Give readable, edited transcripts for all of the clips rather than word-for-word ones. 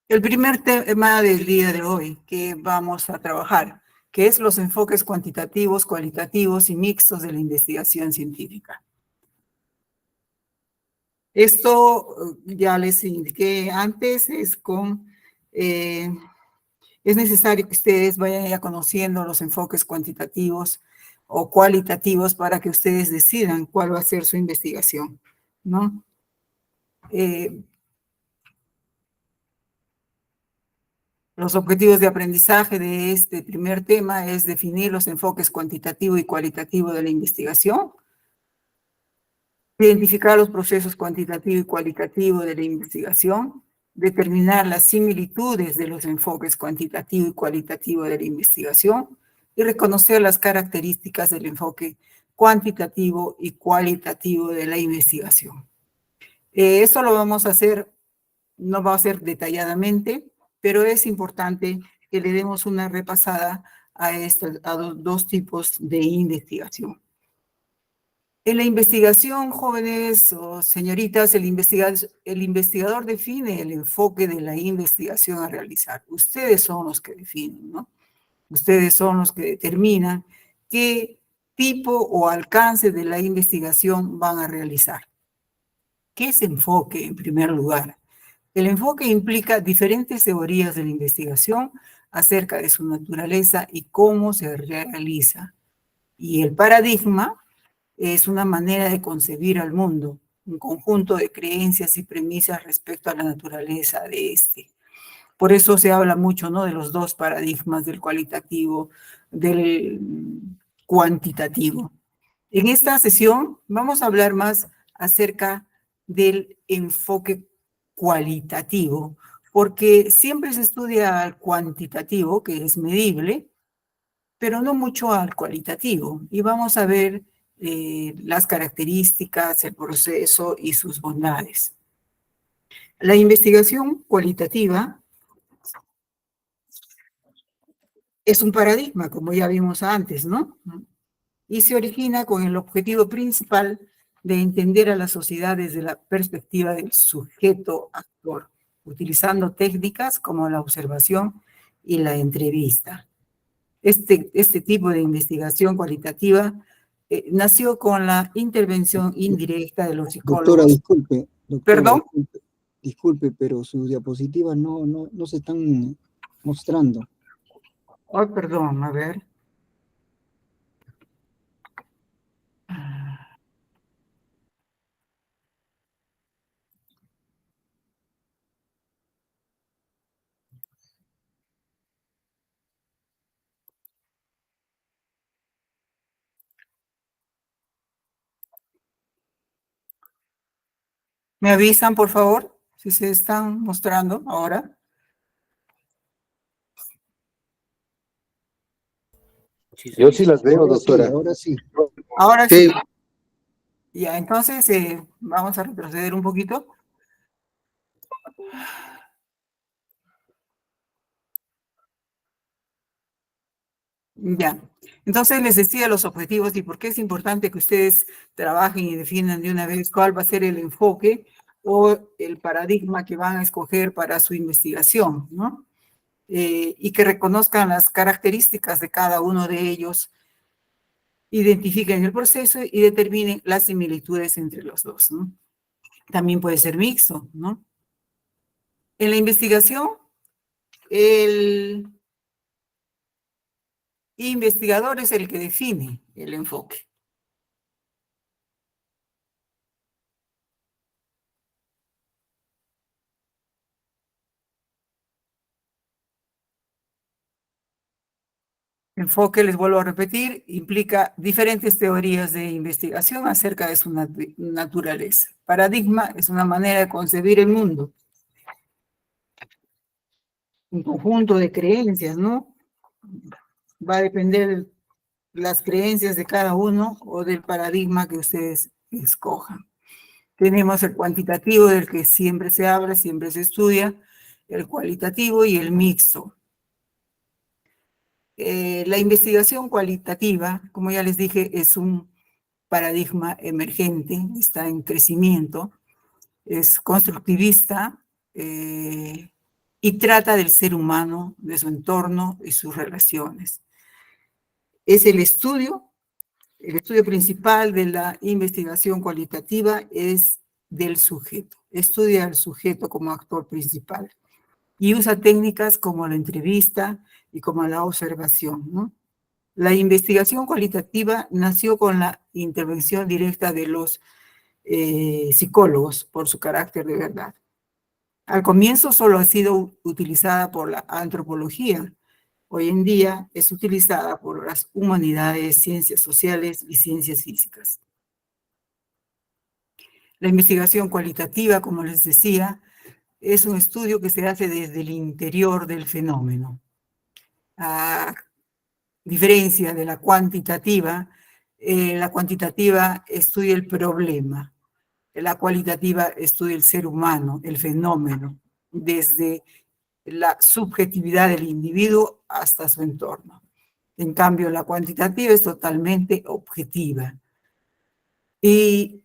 El primer tema del día de hoy que vamos a trabajar, que es los enfoques cuantitativos, cualitativos y mixtos de la investigación científica. Esto ya les indiqué antes, es necesario que ustedes vayan ya conociendo los enfoques cuantitativos o cualitativos para que ustedes decidan cuál va a ser su investigación, ¿no? Los objetivos de aprendizaje de este primer tema es definir los enfoques cuantitativo y cualitativo de la investigación, identificar los procesos cuantitativo y cualitativo de la investigación, determinar las similitudes de los enfoques cuantitativo y cualitativo de la investigación y reconocer las características del enfoque cuantitativo y cualitativo de la investigación. Esto lo vamos a hacer, no va a ser detalladamente, pero es importante que le demos una repasada a estos dos tipos de investigación. En la investigación, jóvenes o señoritas, el investigador define el enfoque de la investigación a realizar. Ustedes son los que definen, ¿no? Ustedes son los que determinan qué tipo o alcance de la investigación van a realizar. ¿Qué es enfoque en primer lugar? El enfoque implica diferentes teorías de la investigación acerca de su naturaleza y cómo se realiza. Y el paradigma es una manera de concebir al mundo, un conjunto de creencias y premisas respecto a la naturaleza de este. Por eso se habla mucho, ¿no?, de los dos paradigmas, del cualitativo, del cuantitativo. En esta sesión vamos a hablar más acerca del enfoque cualitativo, porque siempre se estudia al cuantitativo, que es medible, pero no mucho al cualitativo. Y vamos a ver las características, el proceso y sus bondades. La investigación cualitativa es un paradigma, como ya vimos antes, ¿no? Y se origina con el objetivo principal de entender a la sociedad desde la perspectiva del sujeto actor, utilizando técnicas como la observación y la entrevista. Este tipo de investigación cualitativa nació con la intervención indirecta de los Doctora, psicólogos. ¿Perdón? disculpe, pero sus diapositivas no se están mostrando. Ay, perdón, a ver. ¿Me avisan, por favor, si se están mostrando ahora? Yo sí las veo, doctora. Ahora sí. Ahora sí. Ya, entonces vamos a retroceder un poquito. Ya, entonces les decía los objetivos y por qué es importante que ustedes trabajen y definan de una vez cuál va a ser el enfoque o el paradigma que van a escoger para su investigación, ¿no? Y que reconozcan las características de cada uno de ellos, identifiquen el proceso y determinen las similitudes entre los dos, ¿no? También puede ser mixto, ¿no? En la investigación, el investigador es el que define el enfoque. Enfoque, les vuelvo a repetir, implica diferentes teorías de investigación acerca de su naturaleza. Paradigma es una manera de concebir el mundo. Un conjunto de creencias, ¿no? Va a depender de las creencias de cada uno o del paradigma que ustedes escojan. Tenemos el cuantitativo, del que siempre se habla, siempre se estudia, el cualitativo y el mixto. La investigación cualitativa, como ya les dije, es un paradigma emergente, está en crecimiento, es constructivista y y trata del ser humano, de su entorno y sus relaciones. Es el estudio principal de la investigación cualitativa es del sujeto. Estudia al sujeto como actor principal y usa técnicas como la entrevista y como la observación, ¿no? La investigación cualitativa nació con la intervención directa de los psicólogos por su carácter de verdad. Al comienzo solo ha sido utilizada por la antropología. Hoy en día es utilizada por las humanidades, ciencias sociales y ciencias físicas. La investigación cualitativa, como les decía, es un estudio que se hace desde el interior del fenómeno. A diferencia de la cuantitativa estudia el problema. La cualitativa estudia el ser humano, el fenómeno, desde la subjetividad del individuo hasta su entorno. En cambio, la cuantitativa es totalmente objetiva. Y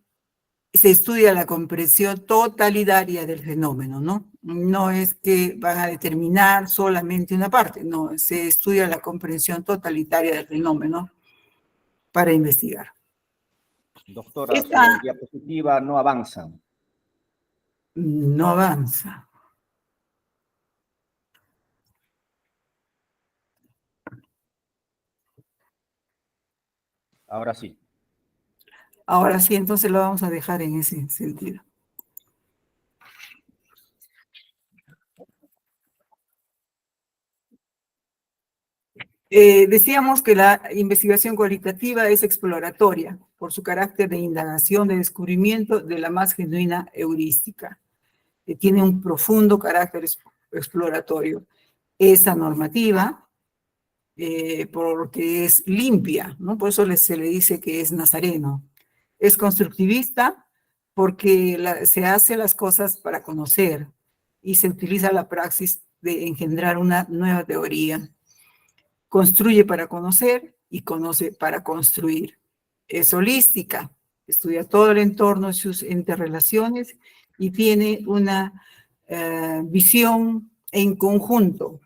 se estudia la comprensión totalitaria del fenómeno, ¿no? No es que van a determinar solamente una parte, no, se estudia la comprensión totalitaria del fenómeno para investigar. Doctora, su diapositiva no avanza. No avanza. Ahora sí. Ahora sí, entonces lo vamos a dejar en ese sentido. Decíamos que la investigación cualitativa es exploratoria por su carácter de indagación, de descubrimiento de la más genuina heurística. Tiene un profundo carácter exploratorio. Es anormativa porque es limpia, ¿no? Por eso se le dice que es nazareno. Es constructivista porque se hace las cosas para conocer y se utiliza la praxis de engendrar una nueva teoría. Construye para conocer y conoce para construir. Es holística, estudia todo el entorno, sus interrelaciones y tiene una visión en conjunto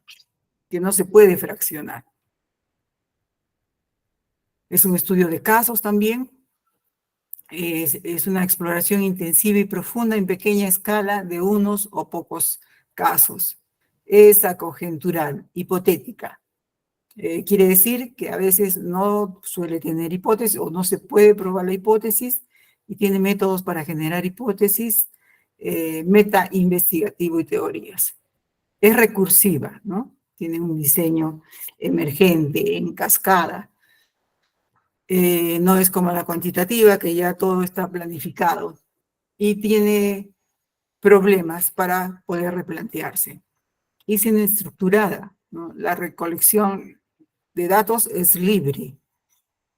que no se puede fraccionar. Es un estudio de casos también. Es una exploración intensiva y profunda en pequeña escala de unos o pocos casos. Es acogentural, hipotética. Quiere decir que a veces no suele tener hipótesis o no se puede probar la hipótesis y tiene métodos para generar hipótesis, meta investigativo y teorías. Es recursiva, ¿no? Tiene un diseño emergente, en cascada. No es como la cuantitativa, que ya todo está planificado y tiene problemas para poder replantearse. Y es inestructurada, ¿no? La recolección de datos es libre.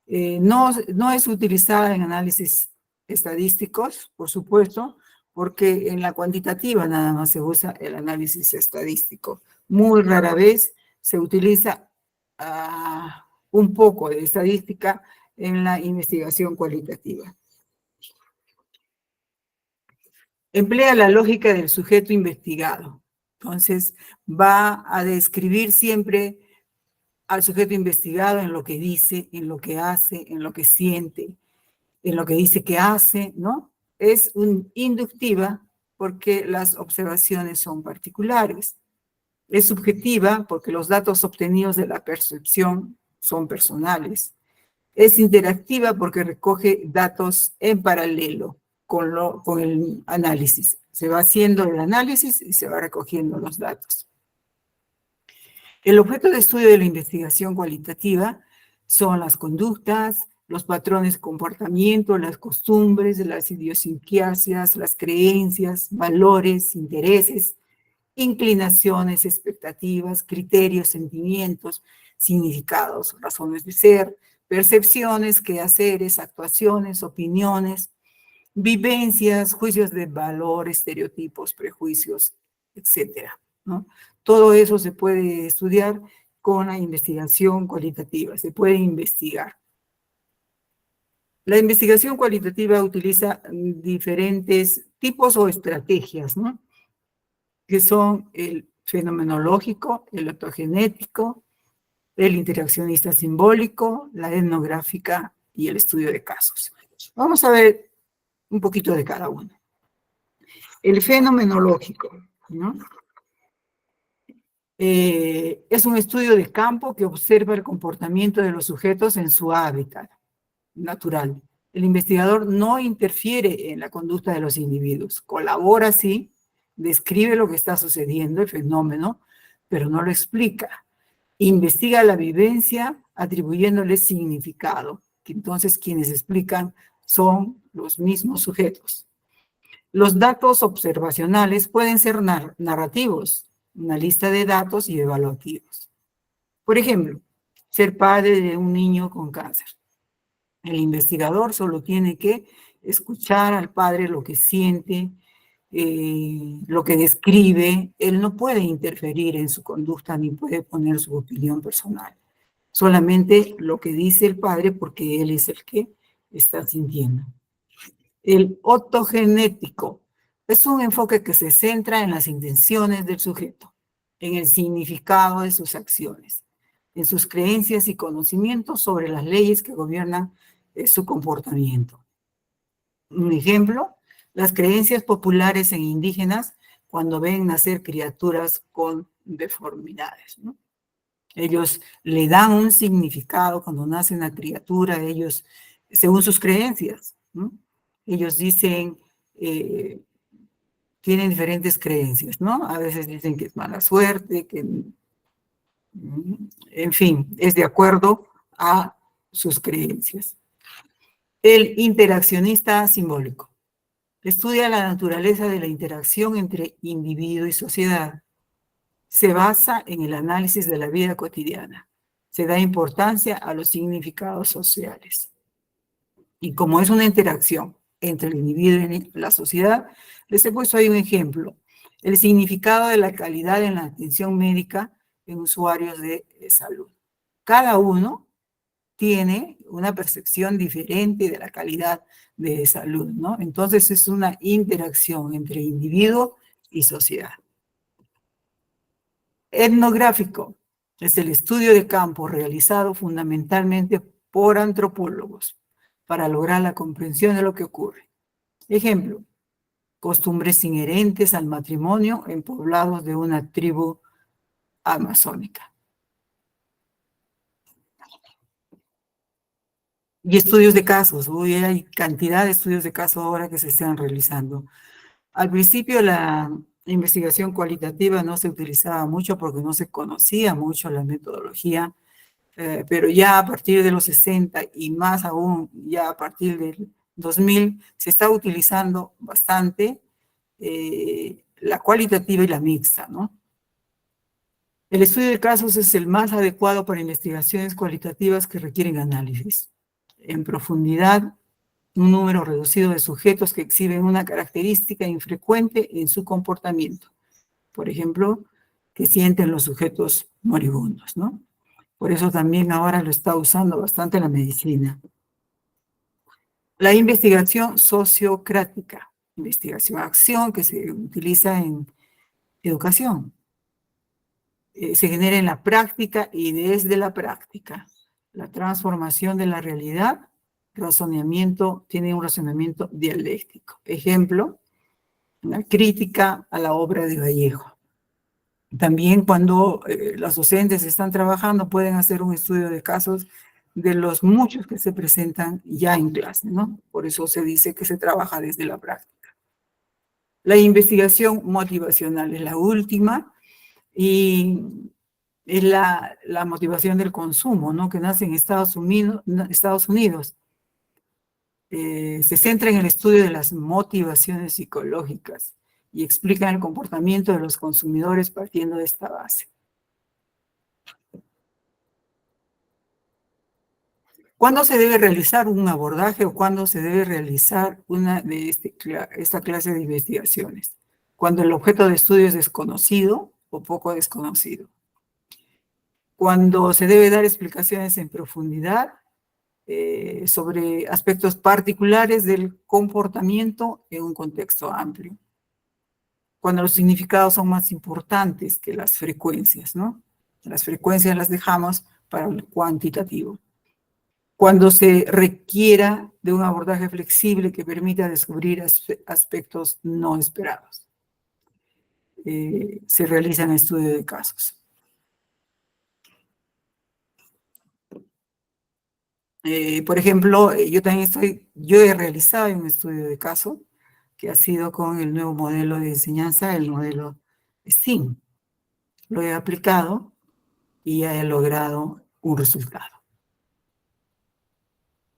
No es utilizada en análisis estadísticos, por supuesto, porque en la cuantitativa nada más se usa el análisis estadístico. Muy rara vez se utiliza un poco de estadística en la investigación cualitativa. Emplea la lógica del sujeto investigado. Entonces, va a describir siempre al sujeto investigado en lo que dice, en lo que hace, en lo que siente, en lo que dice que hace, ¿no? Es inductiva porque las observaciones son particulares. Es subjetiva porque los datos obtenidos de la percepción son personales. Es interactiva porque recoge datos en paralelo con el análisis. Se va haciendo el análisis y se va recogiendo los datos. El objeto de estudio de la investigación cualitativa son las conductas, los patrones de comportamiento, las costumbres, las idiosincrasias, las creencias, valores, intereses, inclinaciones, expectativas, criterios, sentimientos, significados, razones de ser, percepciones, quehaceres, actuaciones, opiniones, vivencias, juicios de valor, estereotipos, prejuicios, etcétera, ¿no? Todo eso se puede estudiar con la investigación cualitativa, se puede investigar. La investigación cualitativa utiliza diferentes tipos o estrategias, ¿no? Que son el fenomenológico, el autogenético, el interaccionista simbólico, la etnográfica y el estudio de casos. Vamos a ver un poquito de cada uno. El fenomenológico, ¿no? Es un estudio de campo que observa el comportamiento de los sujetos en su hábitat natural. El investigador no interfiere en la conducta de los individuos, colabora sí, describe lo que está sucediendo, el fenómeno, pero no lo explica. Investiga la vivencia atribuyéndole significado, que entonces quienes explican son los mismos sujetos. Los datos observacionales pueden ser narrativos, una lista de datos y evaluativos. Por ejemplo, ser padre de un niño con cáncer. El investigador solo tiene que escuchar al padre lo que siente, lo que describe. Él no puede interferir en su conducta ni puede poner su opinión personal. Solamente lo que dice el padre porque él es el que está sintiendo. El autogenético es un enfoque que se centra en las intenciones del sujeto, en el significado de sus acciones, en sus creencias y conocimientos sobre las leyes que gobiernan su comportamiento. Un ejemplo, las creencias populares en indígenas cuando ven nacer criaturas con deformidades, ¿no? Ellos le dan un significado cuando nace una criatura, ellos, según sus creencias, ¿no? Ellos dicen, tienen diferentes creencias, ¿no? A veces dicen que es mala suerte, que, en fin, es de acuerdo a sus creencias. El interaccionista simbólico. Estudia la naturaleza de la interacción entre individuo y sociedad. Se basa en el análisis de la vida cotidiana. Se da importancia a los significados sociales. Y como es una interacción entre el individuo y la sociedad, les he puesto ahí un ejemplo. El significado de la calidad en la atención médica en usuarios de salud. Cada uno tiene una percepción diferente de la calidad de salud, ¿no? Entonces es una interacción entre individuo y sociedad. Etnográfico es el estudio de campo realizado fundamentalmente por antropólogos para lograr la comprensión de lo que ocurre. Ejemplo, costumbres inherentes al matrimonio en poblados de una tribu amazónica. Y estudios de casos, hoy hay cantidad de estudios de casos ahora que se están realizando. Al principio la investigación cualitativa no se utilizaba mucho porque no se conocía mucho la metodología, pero ya a partir de los 60 y más aún ya a partir del 2000 se está utilizando bastante la cualitativa y la mixta, ¿no? El estudio de casos es el más adecuado para investigaciones cualitativas que requieren análisis en profundidad, un número reducido de sujetos que exhiben una característica infrecuente en su comportamiento. Por ejemplo, que sienten los sujetos moribundos, ¿no? Por eso también ahora lo está usando bastante la medicina. La investigación sociocrática, investigación-acción que se utiliza en educación. Se genera en la práctica y desde la práctica. La transformación de la realidad, tiene un razonamiento dialéctico. Ejemplo, una crítica a la obra de Vallejo. También cuando los docentes están trabajando pueden hacer un estudio de casos de los muchos que se presentan ya en clase, ¿no? Por eso se dice que se trabaja desde la práctica. La investigación motivacional es la última y es la motivación del consumo, ¿no? Que nace en Estados Unidos. Se centra en el estudio de las motivaciones psicológicas y explican el comportamiento de los consumidores partiendo de esta base. ¿Cuándo se debe realizar un abordaje o cuándo se debe realizar una de esta clase de investigaciones? Cuando el objeto de estudio es desconocido o poco desconocido. Cuando se debe dar explicaciones en profundidad sobre aspectos particulares del comportamiento en un contexto amplio. cuando los significados son más importantes que las frecuencias, ¿no? Las frecuencias las dejamos para el cuantitativo. Cuando se requiera de un abordaje flexible que permita descubrir aspectos no esperados. Se realizan estudios de casos. Por ejemplo, yo he realizado un estudio de caso que ha sido con el nuevo modelo de enseñanza, el modelo STEAM. Lo he aplicado y he logrado un resultado.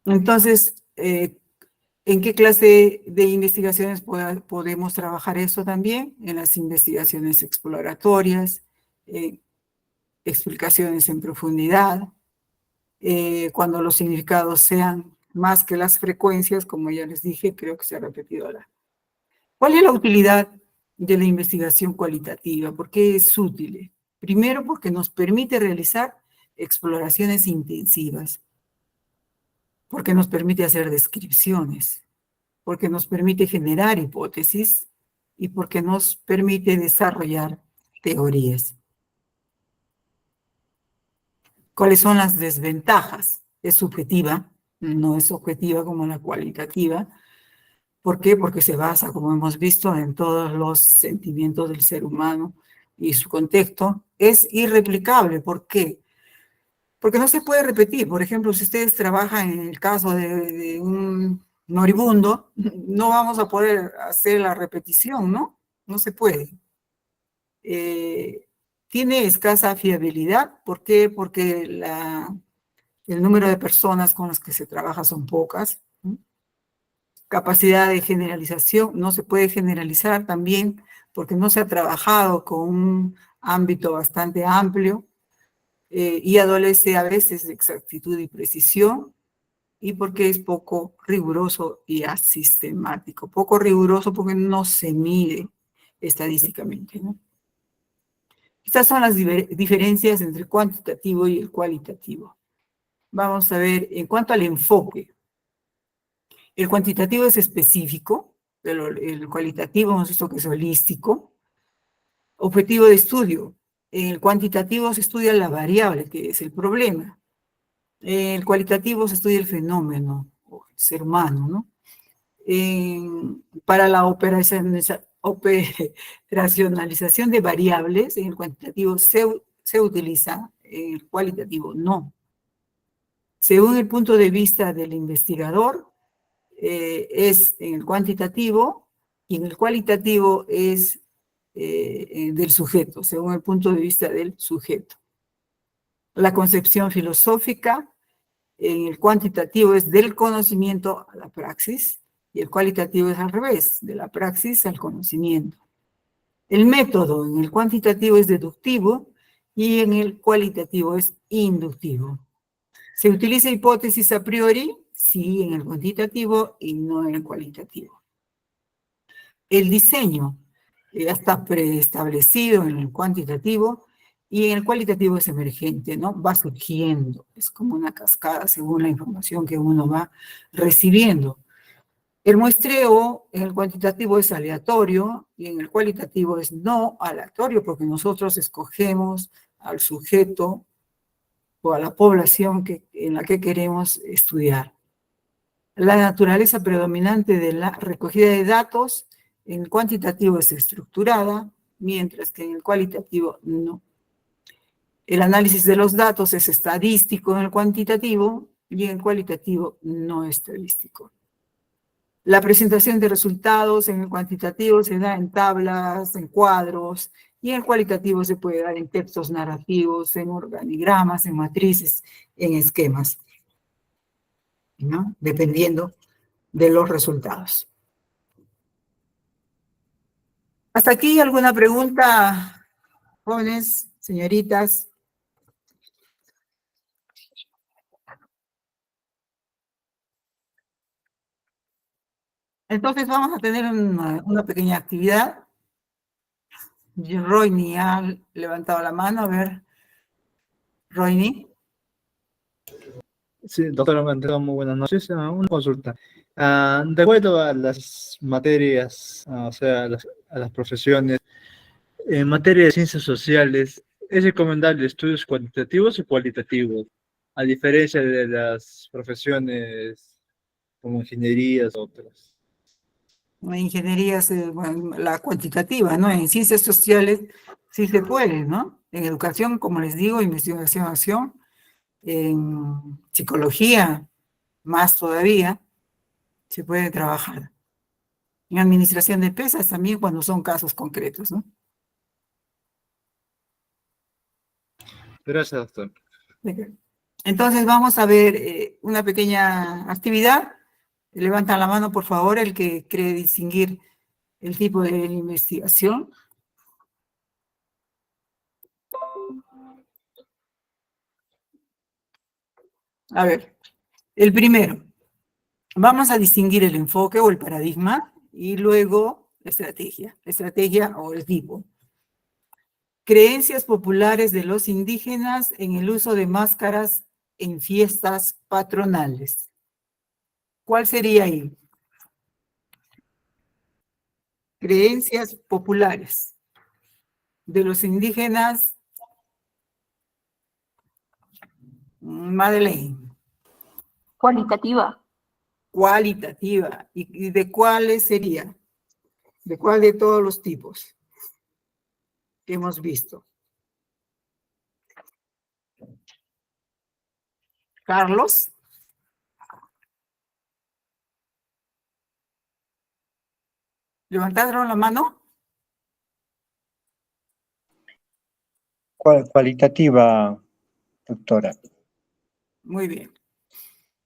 Entonces, ¿en qué clase de investigaciones podemos trabajar eso también? En las investigaciones exploratorias, explicaciones en profundidad, cuando los significados sean más que las frecuencias, como ya les dije, creo que se ha repetido ahora. ¿Cuál es la utilidad de la investigación cualitativa? ¿Por qué es útil? Primero, porque nos permite realizar exploraciones intensivas, porque nos permite hacer descripciones, porque nos permite generar hipótesis y porque nos permite desarrollar teorías. ¿Cuáles son las desventajas? Es subjetiva, no es objetiva como la cualitativa. ¿Por qué? Porque se basa, como hemos visto, en todos los sentimientos del ser humano y su contexto. Es irreplicable. ¿Por qué? Porque no se puede repetir. Por ejemplo, si ustedes trabajan en el caso de un moribundo, no vamos a poder hacer la repetición, ¿no? No se puede. Tiene escasa fiabilidad. ¿Por qué? Porque el número de personas con las que se trabaja son pocas. Capacidad de generalización, no se puede generalizar también porque no se ha trabajado con un ámbito bastante amplio y adolece a veces de exactitud y precisión y porque es poco riguroso y asistemático. Poco riguroso porque no se mide estadísticamente, ¿no? Estas son las diferencias entre el cuantitativo y el cualitativo. Vamos a ver, en cuanto al enfoque, el cuantitativo es específico, pero el cualitativo hemos visto que es holístico. Objetivo de estudio. En el cuantitativo se estudia la variable, que es el problema. En el cualitativo se estudia el fenómeno, o el ser humano, ¿no? Para la operacionalización de variables, en el cuantitativo se utiliza, en el cualitativo no. Según el punto de vista del investigador, es en el cuantitativo y en el cualitativo es del sujeto, según el punto de vista del sujeto. La concepción filosófica en el cuantitativo es del conocimiento a la praxis y el cualitativo es al revés, de la praxis al conocimiento. El método en el cuantitativo es deductivo y en el cualitativo es inductivo. ¿Se utiliza hipótesis a priori? Sí, en el cuantitativo y no en el cualitativo. El diseño ya está preestablecido en el cuantitativo y en el cualitativo es emergente, ¿no? Va surgiendo, es como una cascada según la información que uno va recibiendo. El muestreo en el cuantitativo es aleatorio y en el cualitativo es no aleatorio porque nosotros escogemos al sujeto o a la población en la que queremos estudiar. La naturaleza predominante de la recogida de datos en el cuantitativo es estructurada, mientras que en el cualitativo no. El análisis de los datos es estadístico en el cuantitativo y en el cualitativo no estadístico. La presentación de resultados en el cuantitativo se da en tablas, en cuadros, y en el cualitativo se puede dar en textos narrativos, en organigramas, en matrices, en esquemas, ¿no? Dependiendo de los resultados. ¿Hasta aquí alguna pregunta, jóvenes, señoritas? Entonces vamos a tener una pequeña actividad. Royni ha levantado la mano, a ver. Royni. Sí, doctora, muy buenas noches. Una consulta. De acuerdo a las materias, o sea, a las profesiones, en materia de ciencias sociales, ¿es recomendable estudios cuantitativos o cualitativos? A diferencia de las profesiones como ingenierías o otras. En ingenierías, bueno, la cuantitativa, ¿no? En ciencias sociales sí se puede, ¿no? En educación, como les digo, investigación, en psicología, más todavía, se puede trabajar. En administración de empresas también cuando son casos concretos, ¿no? Gracias, doctor. Entonces vamos a ver una pequeña actividad. Levantan la mano, por favor, el que cree distinguir el tipo de investigación. A ver, el primero. Vamos a distinguir el enfoque o el paradigma y luego la estrategia o el tipo. Creencias populares de los indígenas en el uso de máscaras en fiestas patronales. ¿Cuál sería ahí? Creencias populares de los indígenas. Madeleine. Cualitativa. Cualitativa. ¿Y de cuáles sería? ¿De cuál de todos los tipos que hemos visto? Carlos. ¿Levantaron la mano? Cualitativa, doctora. Muy bien.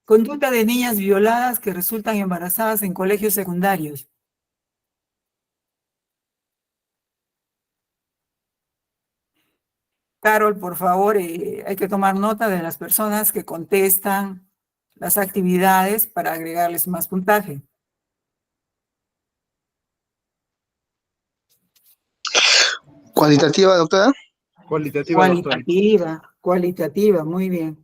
Conducta de niñas violadas que resultan embarazadas en colegios secundarios. Carol, por favor, hay que tomar nota de las personas que contestan las actividades para agregarles más puntaje. Cuantitativa, doctora. Cualitativa, doctor. Cualitativa, muy bien.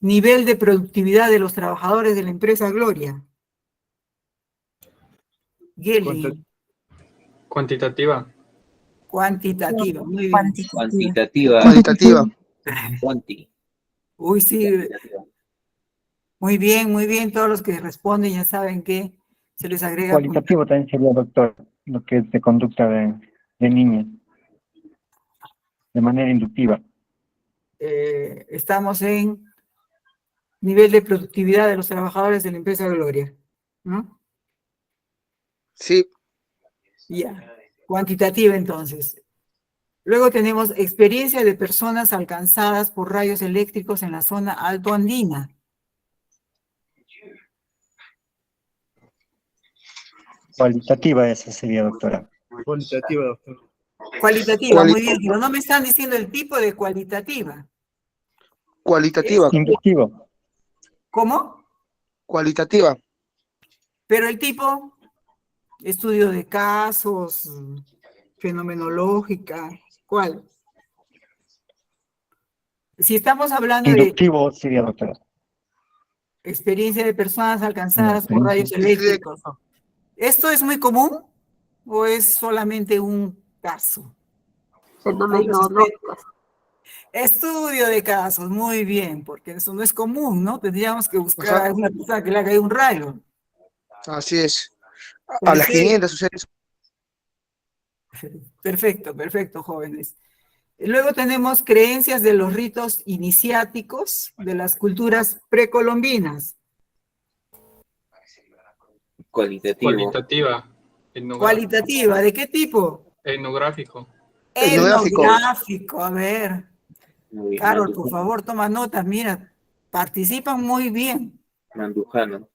Nivel de productividad de los trabajadores de la empresa Gloria. Geli. Cuantitativa. Cuantitativa, muy bien. Cuantitativa. Cualitativa. Cuanti. Uy, sí. Muy bien. Todos los que responden ya saben que se les agrega. Cualitativo también sería, doctor, lo que es de conducta de niños, de manera inductiva. Estamos en nivel de productividad de los trabajadores de la empresa Gloria, ¿no? Sí. Ya. Cuantitativa, entonces. Luego tenemos experiencia de personas alcanzadas por rayos eléctricos en la zona altoandina. Cualitativa esa sería, doctora. Cualitativa, doctor. Cualitativa, muy bien, pero no me están diciendo el tipo de cualitativa. Cualitativa. Inductivo. ¿Cómo? Cualitativa. Pero el tipo, estudio de casos, fenomenológica, ¿cuál? Si estamos hablando Inductivo sería, doctora. de experiencia de personas alcanzadas por rayos eléctricos, ¿esto es muy común o es solamente un caso? Fenomenológicos. Estudio de casos, muy bien, porque eso no es común, ¿no? Tendríamos que buscar a una persona que le haga un rayo. Así es. A las 500 sucesos. Perfecto, jóvenes. Luego tenemos creencias de los ritos iniciáticos de las culturas precolombinas. Cualitativa. Cualitativa, ¿de qué tipo? Etnográfico. Etnográfico, a ver. Carol, por favor, toma notas, mira, participan muy bien. Mandujano.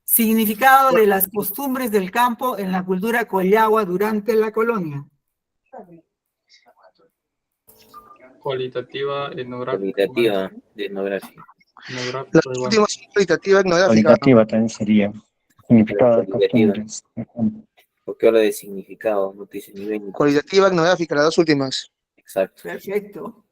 Significado de las costumbres del campo en la cultura collagua durante la colonia. Cualitativa, etnográfica. Cualitativa de etnografía. Las últimas cualitativas etnográficas. Cualitativa también sería. Significado de costumbres. Porque habla de significado, no te dice nivel ni Cualitativa, etnográfica, las dos últimas. exacto. Perfecto.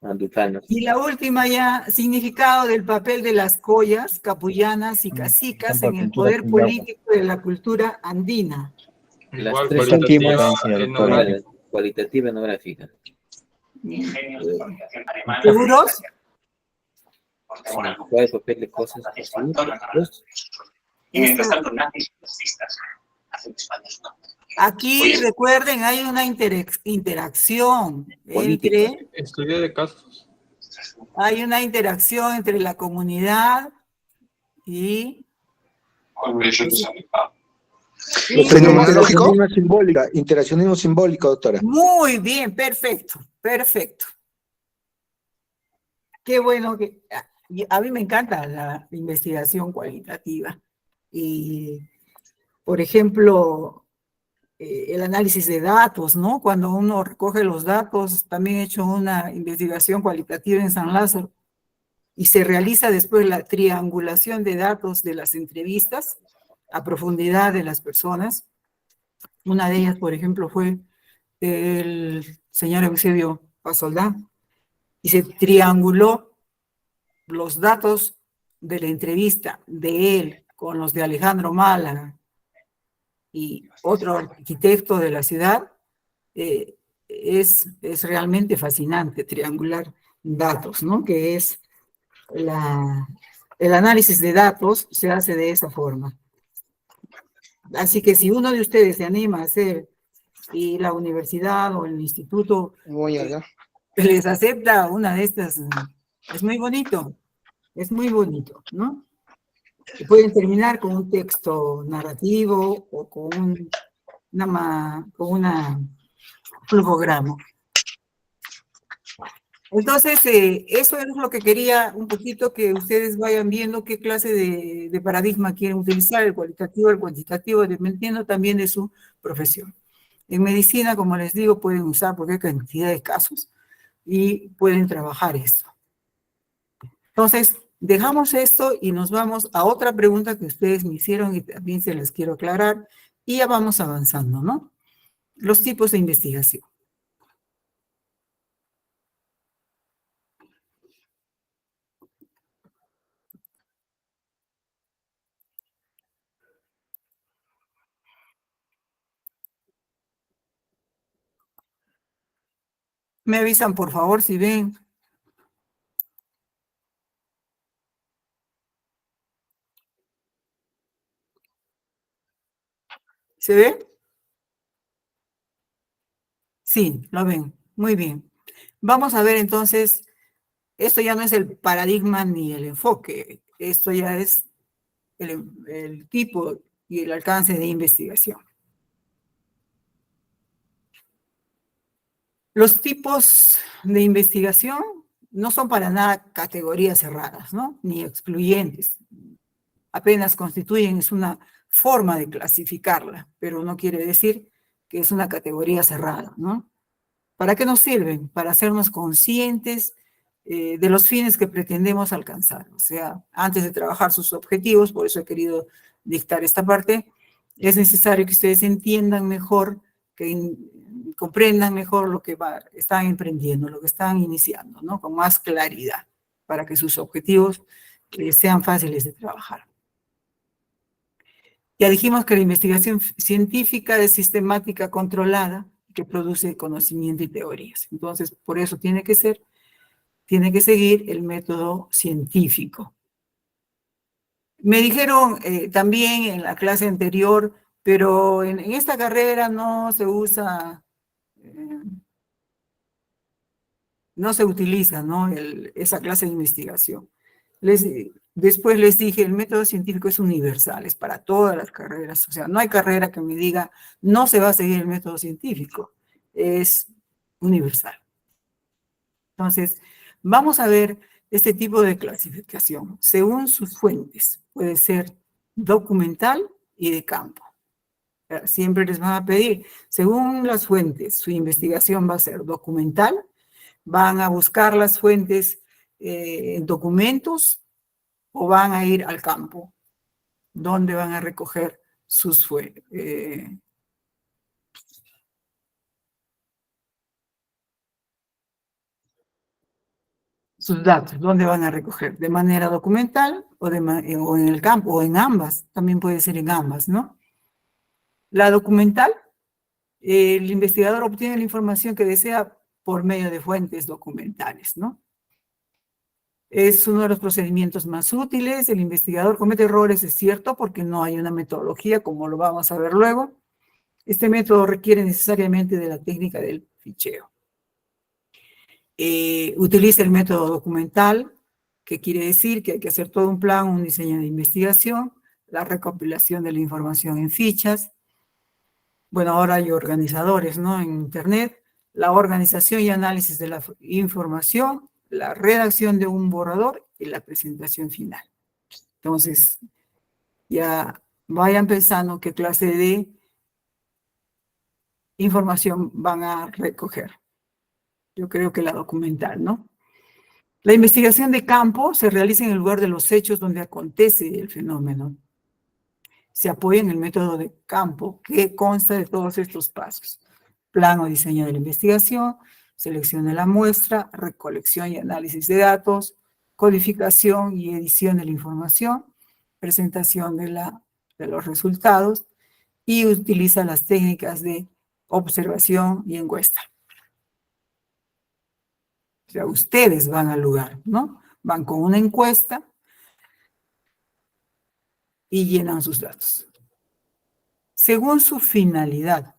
Andujano. Y la última ya, significado del papel de las collas, capullanas y cacicas en el poder político de la cultura andina. Las Igual, tres cualitativa, últimas, doctora. etnográfica. Cualitativa, etnográfica. ¿Seguros? Significado del papel de cosas así. Aquí, recuerden, hay una interacción entre, Estudio de casos. hay una interacción entre la comunidad y... ¿Fenomenológico? Interaccionismo simbólico, doctora. Muy bien, perfecto, perfecto. Qué bueno que... A mí me encanta la investigación cualitativa. Y, por ejemplo, el análisis de datos, ¿no? Cuando uno recoge los datos, también he hecho una investigación cualitativa en San Lázaro, y se realiza después la triangulación de datos de las entrevistas a profundidad de las personas. Una de ellas, por ejemplo, fue el señor Eusebio Pasoldá, y se trianguló los datos de la entrevista de él con los de Alejandro Málaga y otro arquitecto de la ciudad. Es realmente fascinante triangular datos, ¿no? Que es el análisis de datos se hace de esa forma. Así que si uno de ustedes se anima a hacer y la universidad o el instituto les acepta una de estas, es muy bonito, ¿no? Y pueden terminar con un texto narrativo o con una flujograma. Entonces, eso es lo que quería un poquito que ustedes vayan viendo qué clase de paradigma quieren utilizar, el cualitativo, el cuantitativo, dependiendo también de su profesión. En medicina, como les digo, pueden usar porque hay cantidad de casos y pueden trabajar esto. Entonces, dejamos esto y nos vamos a otra pregunta que ustedes me hicieron y también se las quiero aclarar y ya vamos avanzando, ¿no? Los tipos de investigación. Me avisan, por favor, si ven. ¿Se ve? Sí, lo ven. Muy bien. Vamos a ver entonces, esto ya no es el paradigma ni el enfoque, esto ya es el tipo y el alcance de investigación. Los tipos de investigación no son para nada categorías cerradas, ¿no? Ni excluyentes. Apenas constituyen, es una forma de clasificarla, pero no quiere decir que es una categoría cerrada, ¿no? ¿Para qué nos sirven? Para hacernos conscientes de los fines que pretendemos alcanzar. O sea, antes de trabajar sus objetivos, por eso he querido dictar esta parte, es necesario que ustedes entiendan mejor, que comprendan mejor lo que están emprendiendo, lo que están iniciando, ¿no? Con más claridad, para que sus objetivos sean fáciles de trabajar. Ya dijimos que la investigación científica es sistemática controlada, que produce conocimiento y teorías. Entonces, por eso tiene que seguir el método científico. Me dijeron también en la clase anterior, pero en esta carrera no se usa, no se utiliza, ¿no? Esa clase de investigación. Después les dije, el método científico es universal, es para todas las carreras. O sea, no hay carrera que me diga, no se va a seguir el método científico. Es universal. Entonces, vamos a ver este tipo de clasificación según sus fuentes. Puede ser documental y de campo. Siempre les van a pedir, según las fuentes, su investigación va a ser documental, van a buscar las fuentes en documentos o van a ir al campo, donde van a recoger sus datos, ¿dónde van a recoger? ¿De manera documental o en el campo, o en ambas? También puede ser en ambas, ¿no? La documental, el investigador obtiene la información que desea por medio de fuentes documentales, ¿no? Es uno de los procedimientos más útiles. El investigador comete errores, es cierto, porque no hay una metodología, como lo vamos a ver luego. Este método requiere necesariamente de la técnica del ficheo. Utiliza el método documental, que quiere decir que hay que hacer todo un plan, un diseño de investigación, la recopilación de la información en fichas. Bueno, ahora hay organizadores, ¿no? En Internet, la organización y análisis de la información, la redacción de un borrador y la presentación final. Entonces, ya vayan pensando qué clase de información van a recoger. Yo creo que la documental, ¿no? La investigación de campo se realiza en el lugar de los hechos donde acontece el fenómeno. Se apoya en el método de campo, que consta de todos estos pasos: plan o diseño de la investigación, selección de la muestra, recolección y análisis de datos, codificación y edición de la información, presentación de los resultados, y utiliza las técnicas de observación y encuesta. O sea, ustedes van al lugar, ¿no? Van con una encuesta y llenan sus datos. Según su finalidad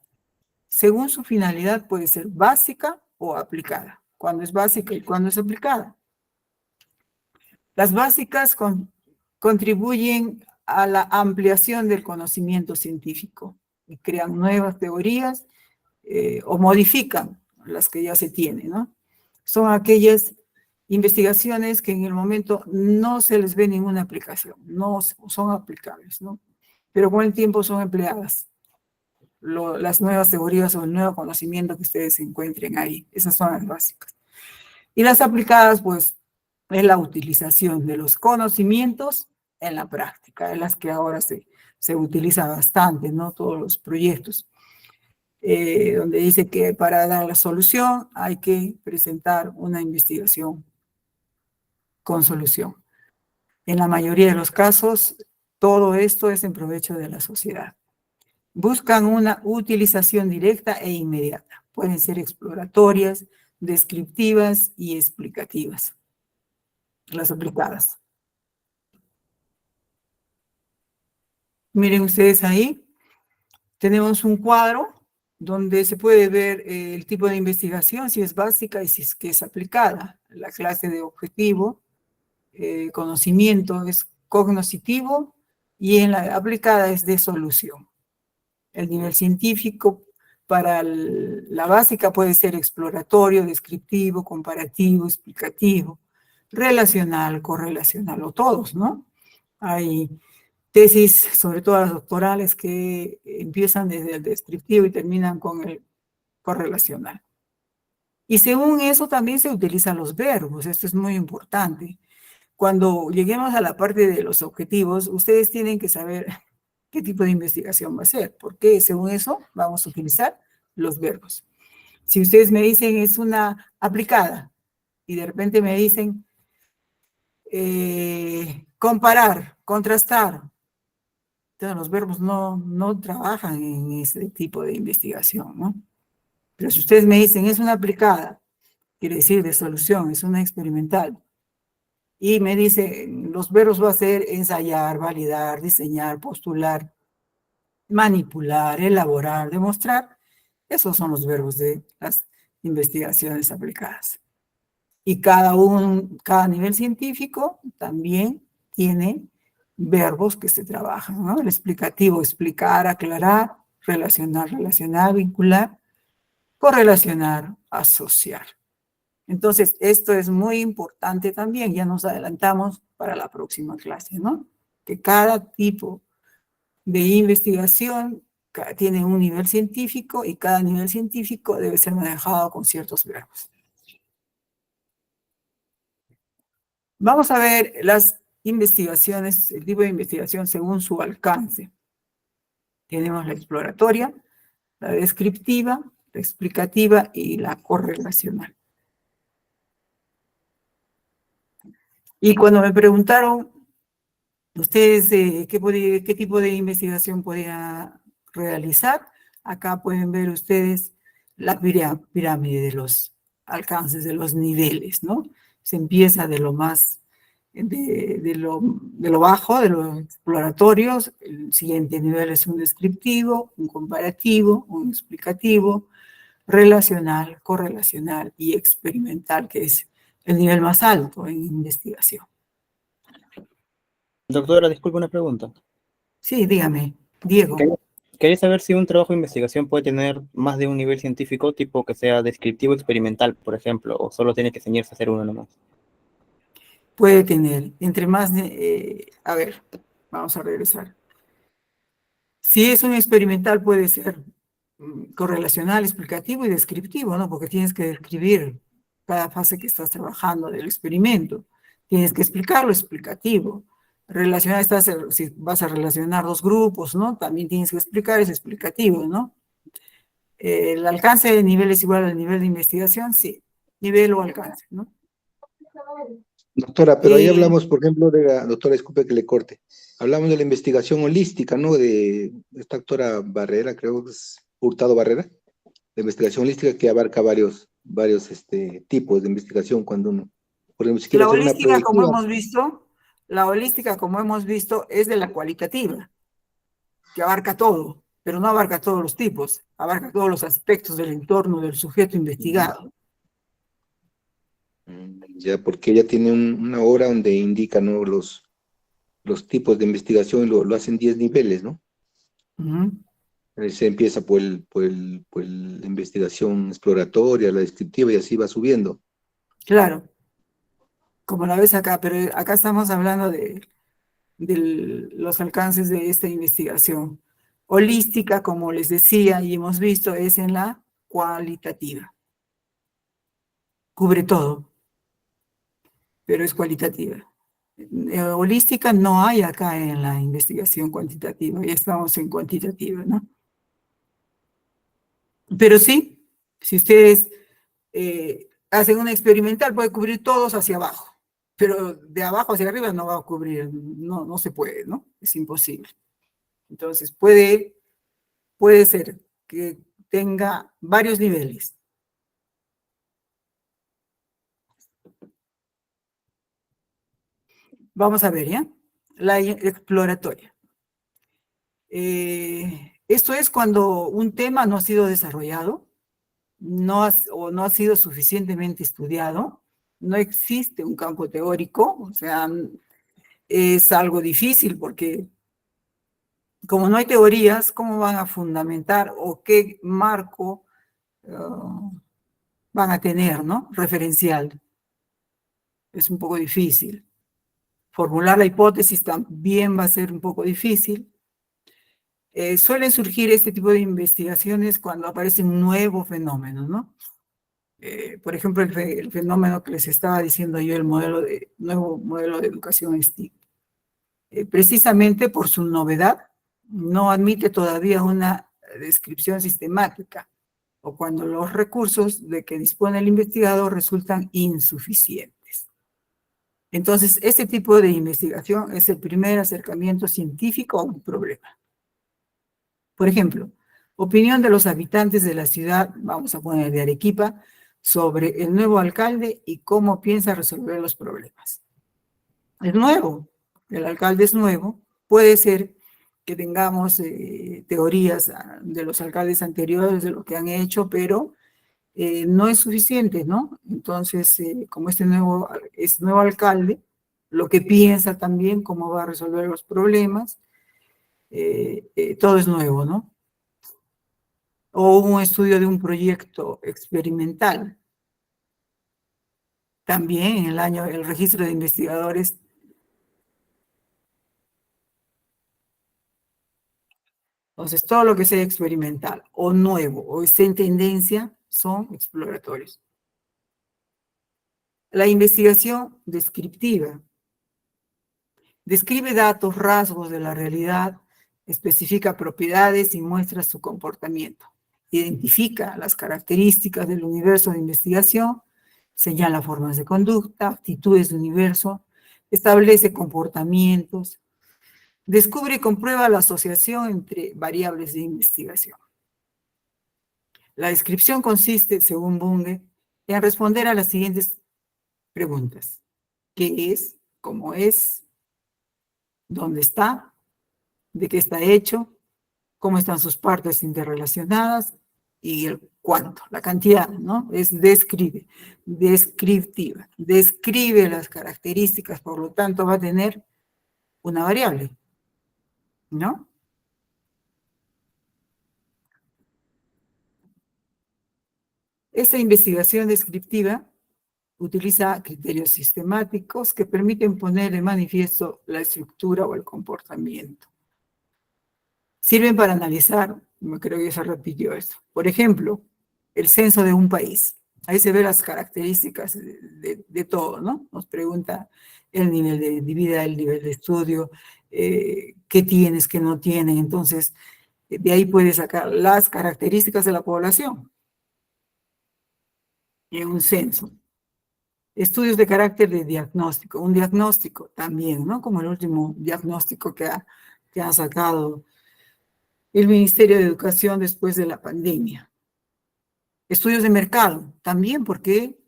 puede ser básica o aplicada. ¿Cuándo es básica y cuándo es aplicada? Las básicas contribuyen a la ampliación del conocimiento científico y crean nuevas teorías o modifican las que ya se tienen, ¿no? Son aquellas investigaciones que en el momento no se les ve ninguna aplicación, no son aplicables, ¿no? Pero con el tiempo son empleadas. Las nuevas teorías o el nuevo conocimiento que ustedes encuentren ahí, esas son las básicas. Y las aplicadas, pues, es la utilización de los conocimientos en la práctica, en las que ahora se utiliza bastante, ¿no? Todos los proyectos. Donde dice que para dar la solución hay que presentar una investigación con solución. En la mayoría de los casos, todo esto es en provecho de la sociedad. Buscan una utilización directa e inmediata. Pueden ser exploratorias, descriptivas y explicativas. Las aplicadas. Miren ustedes ahí, tenemos un cuadro donde se puede ver el tipo de investigación, si es básica y si es que es aplicada. La clase de objetivo, conocimiento es cognoscitivo y en la aplicada es de solución. El nivel científico para la básica puede ser exploratorio, descriptivo, comparativo, explicativo, relacional, correlacional, o todos, ¿no? Hay tesis, sobre todo las doctorales, que empiezan desde el descriptivo y terminan con el correlacional. Y según eso también se utilizan los verbos, esto es muy importante. Cuando lleguemos a la parte de los objetivos, ustedes tienen que saber qué tipo de investigación va a ser, porque según eso vamos a utilizar los verbos. Si ustedes me dicen es una aplicada y de repente me dicen comparar, contrastar, entonces los verbos no trabajan en ese tipo de investigación, ¿no? Pero si ustedes me dicen es una aplicada, quiere decir de solución, es una experimental, y me dice los verbos va a ser ensayar, validar, diseñar, postular, manipular, elaborar, demostrar, esos son los verbos de las investigaciones aplicadas. Y cada nivel científico también tiene verbos que se trabajan, ¿no? El explicativo, explicar, aclarar, relacionar, relacionar, vincular, correlacionar, asociar. Entonces, esto es muy importante también, ya nos adelantamos para la próxima clase, ¿no? Que cada tipo de investigación tiene un nivel científico y cada nivel científico debe ser manejado con ciertos verbos. Vamos a ver las investigaciones, el tipo de investigación según su alcance. Tenemos la exploratoria, la descriptiva, la explicativa y la correlacional. Y cuando me preguntaron, ustedes qué tipo de investigación podía realizar, acá pueden ver ustedes la pirámide de los alcances, de los niveles, ¿no? Se empieza de lo más, de lo bajo, de los exploratorios. El siguiente nivel es un descriptivo, un comparativo, un explicativo, relacional, correlacional y experimental, que es el nivel más alto en investigación. Doctora, disculpe una pregunta. Sí, dígame, Diego. Quería saber si un trabajo de investigación puede tener más de un nivel científico, tipo que sea descriptivo experimental, por ejemplo, o solo tiene que ceñirse a hacer uno nomás. Puede tener, entre más, a ver, vamos a regresar. Si es un experimental, puede ser correlacional, explicativo y descriptivo, ¿no? Porque tienes que describir cada fase que estás trabajando del experimento. Tienes que explicarlo, explicativo. Relacionar, si vas a relacionar dos grupos, ¿no? También tienes que explicar, es explicativo, ¿no? El alcance de nivel es igual al nivel de investigación, sí. Nivel o alcance, ¿no? Doctora, pero ahí hablamos, por ejemplo, de la, doctora, disculpe que le corte, hablamos de la investigación holística, ¿no? De esta doctora Barrera, creo que es Hurtado Barrera, la investigación holística que abarca varios tipos de investigación cuando uno, por ejemplo, si quiere La hacer una holística, como predictiva. hemos visto, la holística, como hemos visto, es de la cualitativa, que abarca todo, pero no abarca todos los tipos, abarca todos los aspectos del entorno del sujeto investigado. Ya, porque ella tiene una obra donde indica, ¿no? Los tipos de investigación, lo hacen 10 niveles, ¿no? Se empieza por la investigación exploratoria, la descriptiva, y así va subiendo. Claro, como la ves acá, pero acá estamos hablando de los alcances de esta investigación. Holística, como les decía y hemos visto, es en la cualitativa. Cubre todo, pero es cualitativa. Holística no hay acá en la investigación cuantitativa, ya estamos en cuantitativa, ¿no? Pero sí, si ustedes hacen una experimental, puede cubrir todos hacia abajo, pero de abajo hacia arriba no va a cubrir, no se puede, ¿no? Es imposible. Entonces, puede ser que tenga varios niveles. Vamos a ver, ¿ya? La exploratoria. Esto es cuando un tema no ha sido desarrollado, o no ha sido suficientemente estudiado, no existe un campo teórico, o sea, es algo difícil porque como no hay teorías, ¿cómo van a fundamentar o qué marco van a tener, ¿no? Referencial. Es un poco difícil. Formular la hipótesis también va a ser un poco difícil. Suelen surgir este tipo de investigaciones cuando aparece un nuevo fenómeno, ¿no? Por ejemplo, el fenómeno que les estaba diciendo yo, el nuevo modelo de educación STEAM. Precisamente por su novedad, no admite todavía una descripción sistemática, o cuando los recursos de que dispone el investigador resultan insuficientes. Entonces, este tipo de investigación es el primer acercamiento científico a un problema. Por ejemplo, opinión de los habitantes de la ciudad, vamos a poner de Arequipa, sobre el nuevo alcalde y cómo piensa resolver los problemas. Es nuevo, el alcalde es nuevo, puede ser que tengamos teorías de los alcaldes anteriores, de lo que han hecho, pero no es suficiente, ¿no? Entonces, como es nuevo alcalde, lo que piensa también, cómo va a resolver los problemas, todo es nuevo, ¿no? O un estudio de un proyecto experimental. También en el registro de investigadores. Entonces, todo lo que sea experimental o nuevo o esté en tendencia son exploratorios. La investigación descriptiva. Describe datos, rasgos de la realidad, especifica propiedades y muestra su comportamiento. Identifica las características del universo de investigación, señala formas de conducta, actitudes del universo, establece comportamientos, descubre y comprueba la asociación entre variables de investigación. La descripción consiste, según Bunge, en responder a las siguientes preguntas. ¿Qué es? ¿Cómo es? ¿Dónde está? ¿De qué está hecho? ¿Cómo están sus partes interrelacionadas? Y el cuánto, la cantidad, ¿no? Es describe, descriptiva. Describe las características, por lo tanto va a tener una variable, ¿no? Esta investigación descriptiva utiliza criterios sistemáticos que permiten poner en manifiesto la estructura o el comportamiento. Sirven para analizar, creo que ya se repitió esto, por ejemplo, el censo de un país. Ahí se ven las características de todo, ¿no? Nos pregunta el nivel de vida, el nivel de estudio, qué tienes, qué no tienes. Entonces, de ahí puedes sacar las características de la población en un censo. Estudios de carácter de diagnóstico, un diagnóstico también, ¿no? Como el último diagnóstico que ha sacado el Ministerio de Educación después de la pandemia. Estudios de mercado, también porque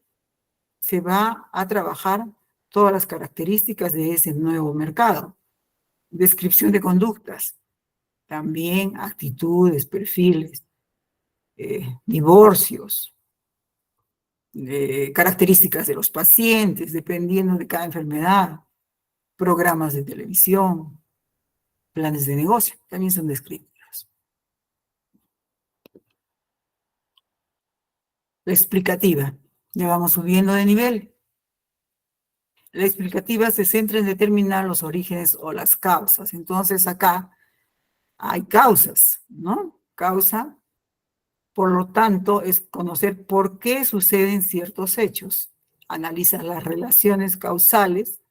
se va a trabajar todas las características de ese nuevo mercado. Descripción de conductas, también actitudes, perfiles, divorcios, características de los pacientes, dependiendo de cada enfermedad, programas de televisión, planes de negocio, también son descriptivos. La explicativa, ya vamos subiendo de nivel. La explicativa se centra en determinar los orígenes o las causas. Entonces acá hay causas, ¿no? Causa, por lo tanto, es conocer por qué suceden ciertos hechos. Analiza las relaciones causales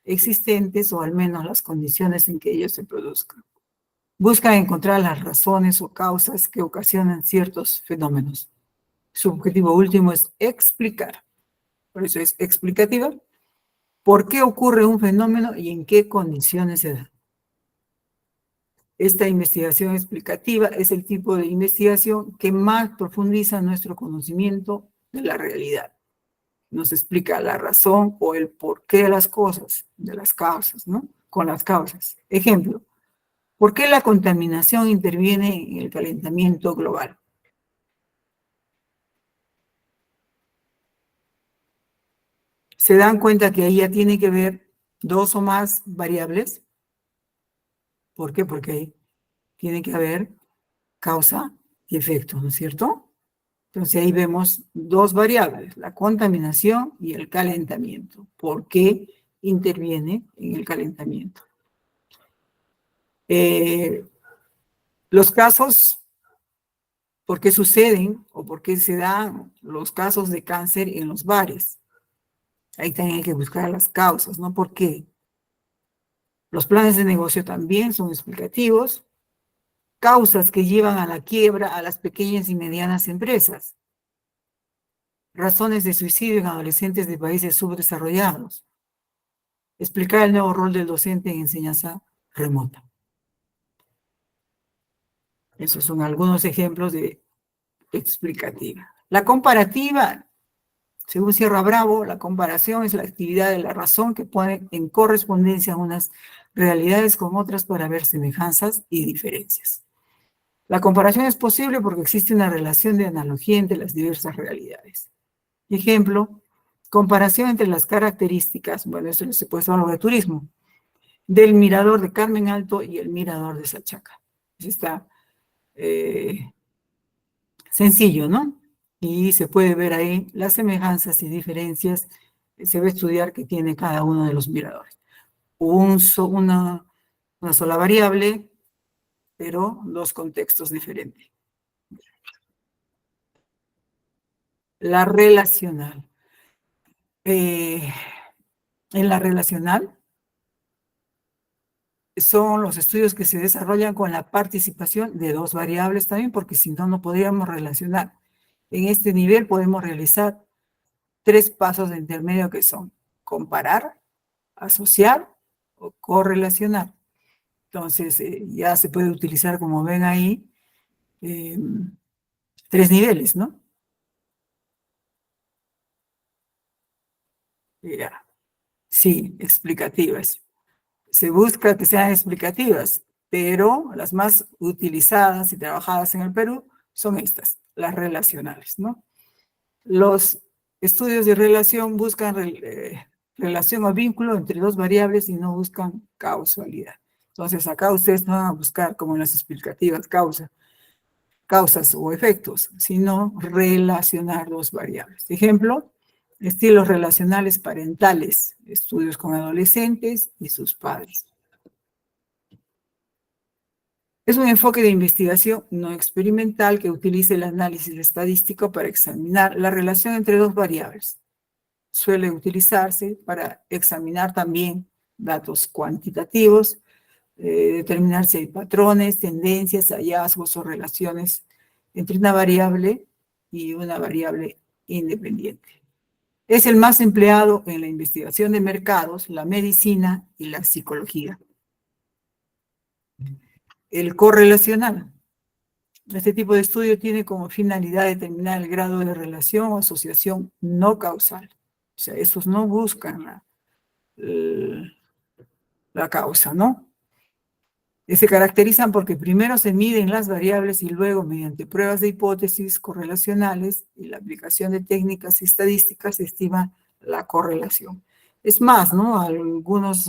existentes o al menos las condiciones en que ellos se produzcan. Busca encontrar las razones o causas que ocasionan ciertos fenómenos. Su objetivo último es explicar. Por eso es explicativa. ¿Por qué ocurre un fenómeno y en qué condiciones se da? Esta investigación explicativa es el tipo de investigación que más profundiza nuestro conocimiento de la realidad. Nos explica la razón o el porqué de las cosas, de las causas, ¿no? Con las causas. Ejemplo, ¿por qué la contaminación interviene en el calentamiento global? Se dan cuenta que ahí ya tiene que ver dos o más variables. ¿Por qué? Porque ahí tiene que haber causa y efecto, ¿no es cierto? Entonces ahí vemos dos variables, la contaminación y el calentamiento. ¿Por qué interviene en el calentamiento? Los casos, ¿por qué suceden o por qué se dan los casos de cáncer en los bares? Ahí también hay que buscar las causas, ¿no? ¿Por qué? Los planes de negocio también son explicativos. Causas que llevan a la quiebra a las pequeñas y medianas empresas. Razones de suicidio en adolescentes de países subdesarrollados. Explicar el nuevo rol del docente en enseñanza remota. Esos son algunos ejemplos de explicativa. La comparativa, según Sierra Bravo, la comparación es la actividad de la razón que pone en correspondencia unas realidades con otras para ver semejanzas y diferencias. La comparación es posible porque existe una relación de analogía entre las diversas realidades. Ejemplo, comparación entre las características, bueno, esto se puede hablar de turismo, del mirador de Carmen Alto y el mirador de Sachaca. Eso está sencillo, ¿no? Y se puede ver ahí las semejanzas y diferencias, se va a estudiar que tiene cada uno de los miradores. Una sola variable, pero dos contextos diferentes. La relacional. En la relacional son los estudios que se desarrollan con la participación de dos variables también, porque si no, no podríamos relacionar. En este nivel podemos realizar 3 pasos de intermedio que son comparar, asociar o correlacionar. Entonces, ya se puede utilizar, como ven ahí, 3 niveles, ¿no? Ya. Sí, explicativas. Se busca que sean explicativas, pero las más utilizadas y trabajadas en el Perú son estas, las relacionales, ¿no? Los estudios de relación buscan relación o vínculo entre 2 variables y no buscan causalidad. Entonces, acá ustedes no van a buscar, como en las explicativas, causas o efectos, sino relacionar 2 variables. Ejemplo, estilos relacionales parentales, estudios con adolescentes y sus padres. Es un enfoque de investigación no experimental que utiliza el análisis estadístico para examinar la relación entre 2 variables. Suele utilizarse para examinar también datos cuantitativos, determinar si hay patrones, tendencias, hallazgos o relaciones entre una variable y una variable independiente. Es el más empleado en la investigación de mercados, la medicina y la psicología. El correlacional. Este tipo de estudio tiene como finalidad determinar el grado de relación o asociación no causal. O sea, estos no buscan la causa, ¿no? Se caracterizan porque primero se miden las variables y luego, mediante pruebas de hipótesis correlacionales y la aplicación de técnicas estadísticas, se estima la correlación. Es más, ¿no? Algunos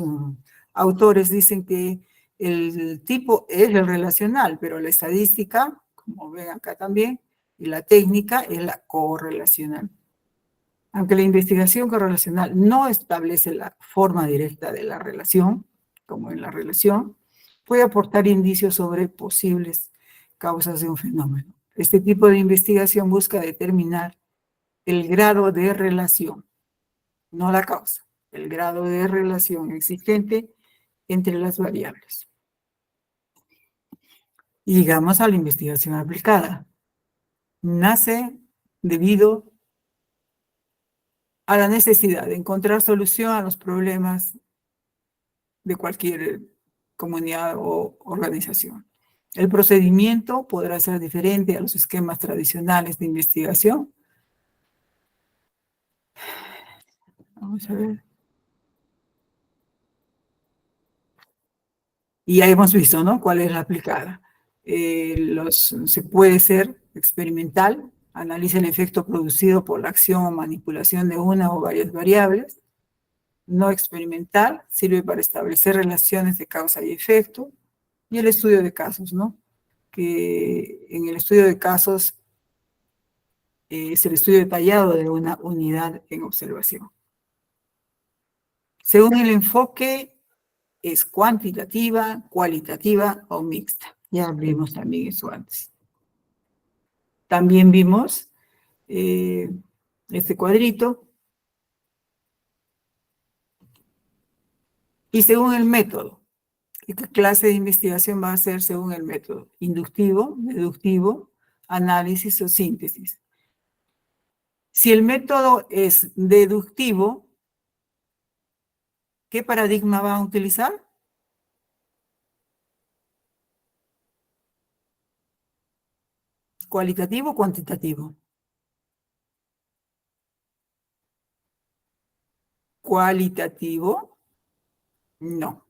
autores dicen que el tipo es el relacional, pero la estadística, como ven acá también, y la técnica es la correlacional. Aunque la investigación correlacional no establece la forma directa de la relación, como en la relación, puede aportar indicios sobre posibles causas de un fenómeno. Este tipo de investigación busca determinar el grado de relación, no la causa, el grado de relación existente entre las variables. Y llegamos a la investigación aplicada. Nace debido a la necesidad de encontrar solución a los problemas de cualquier comunidad o organización. El procedimiento podrá ser diferente a los esquemas tradicionales de investigación. Vamos a ver. Y ya hemos visto, ¿no? ¿Cuál es la aplicada? Se puede ser experimental, analiza el efecto producido por la acción o manipulación de una o varias variables. No experimental, sirve para establecer relaciones de causa y efecto. Y el estudio de casos, ¿no? Que en el estudio de casos es el estudio detallado de una unidad en observación. Según el enfoque, es cuantitativa, cualitativa o mixta. Ya vimos también eso antes. También vimos este cuadrito. Y según el método. ¿Qué clase de investigación va a ser según el método? Inductivo, deductivo, análisis o síntesis. Si el método es deductivo, ¿qué paradigma va a utilizar? ¿Cualitativo o cuantitativo? ¿Cualitativo? No.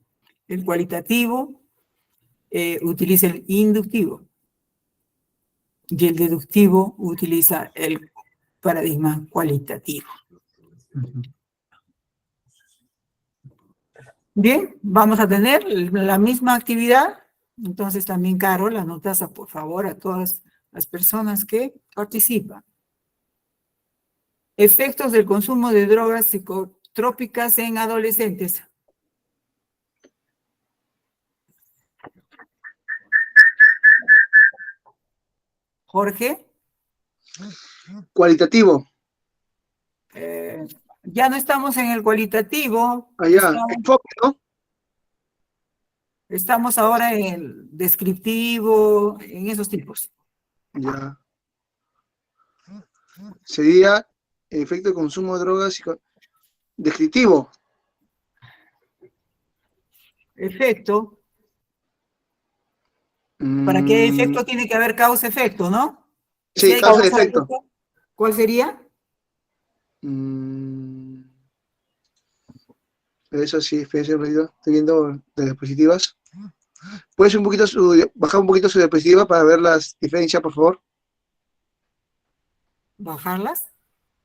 El cualitativo utiliza el inductivo y el deductivo utiliza el paradigma cualitativo. Bien, vamos a tener la misma actividad. Entonces también, Carol, anotas por favor a todas las personas que participan. Efectos del consumo de drogas psicotrópicas en adolescentes. Jorge. Cualitativo. Ya no estamos en el cualitativo. Allá, enfoque, ¿no? Estamos ahora en el descriptivo, en esos tipos. Ya. Sería efecto de consumo de drogas descriptivo. efecto. ¿Para qué efecto tiene que haber causa-efecto, no? Sí, hay causa y efecto. ¿Cuál sería? Eso sí, fíjense un ratito, estoy viendo las diapositivas. ¿Puedes bajar un poquito su diapositiva para ver las diferencias, por favor? ¿Bajarlas?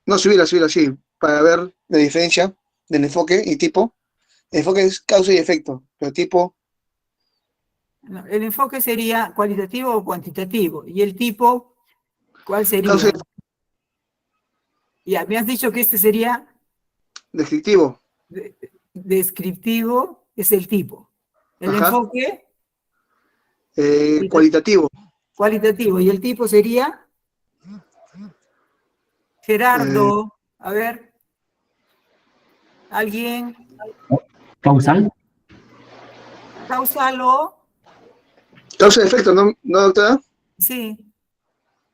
No, subirla, sí, para ver la diferencia del enfoque y tipo. El enfoque es causa y efecto, pero tipo, No, el enfoque sería cualitativo o cuantitativo. ¿Y el tipo cuál causa sería? Ya, me has dicho que este sería descriptivo. descriptivo, es el tipo. El Ajá. enfoque Cualitativo. cualitativo. ¿Y el tipo sería? Gerardo, a ver. ¿Alguien? ¿Causal? Causalo. Causa y efecto, ¿no, doctora? Sí,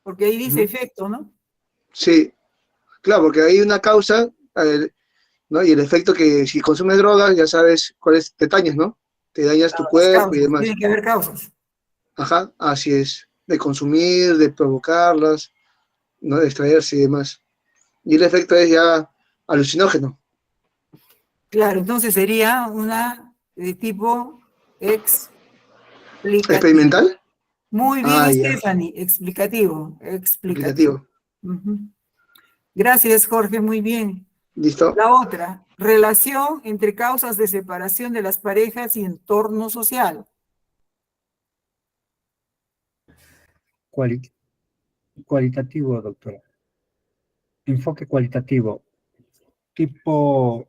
porque ahí dice efecto, ¿no? Sí, claro, porque hay una causa, ¿no? Y el efecto que si consumes drogas, ya sabes cuáles te dañas, ¿no? Te dañas tu Las cuerpo y causas, demás. tiene que haber causas. Ajá, así es. De consumir, de provocarlas, ¿no? De extraerse y demás. Y el efecto es ya alucinógeno. Claro, entonces sería una de tipo explicativo. ¿Experimental? Muy bien, Ah, ya. Stephanie, explicativo. Explicativo. Ujú. Gracias, Jorge, muy bien. ¿Listo? La otra, relación entre causas de separación de las parejas y entorno social. Cualitativo, doctora. Enfoque cualitativo. Tipo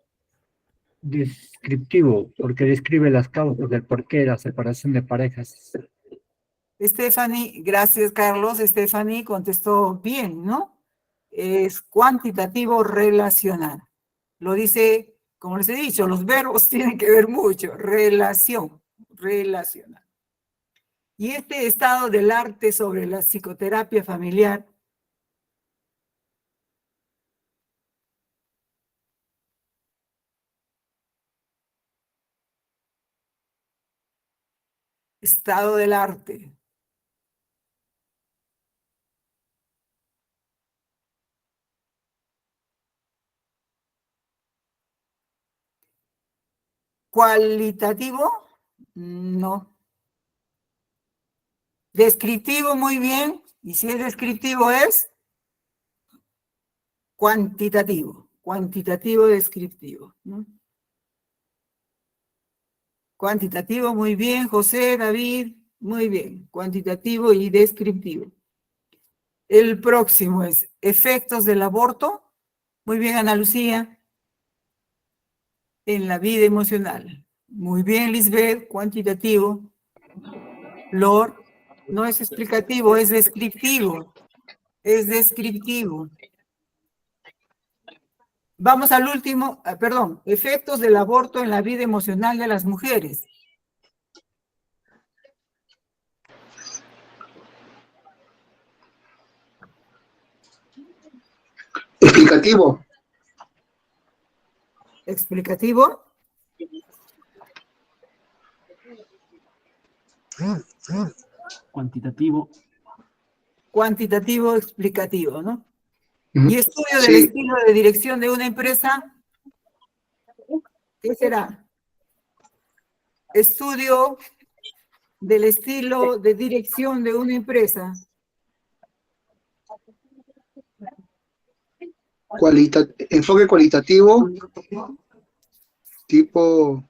descriptivo, porque describe las causas del porqué de la separación de parejas. Stephanie, gracias, Carlos. Stephanie contestó bien, ¿no? Es cuantitativo relacional. Lo dice, como les he dicho, los verbos tienen que ver mucho. Relación, relacional. Y este estado del arte sobre la psicoterapia familiar estado del arte. Cualitativo, no. Descriptivo, muy bien. Y si es descriptivo es cuantitativo. Cuantitativo descriptivo, ¿no? Cuantitativo, muy bien. José, David, muy bien. Cuantitativo y descriptivo. El próximo es efectos del aborto. Muy bien, Ana Lucía. En la vida emocional. Muy bien, Lisbeth, cuantitativo. Lord, no es explicativo, es descriptivo. Es descriptivo. Vamos al último, perdón, efectos del aborto en la vida emocional de las mujeres. Explicativo. Explicativo. Cuantitativo. Cuantitativo, explicativo, ¿no? Y estudio del Sí. estilo de dirección de una empresa, ¿qué será? Estudio del estilo de dirección de una empresa. Enfoque cualitativo, tipo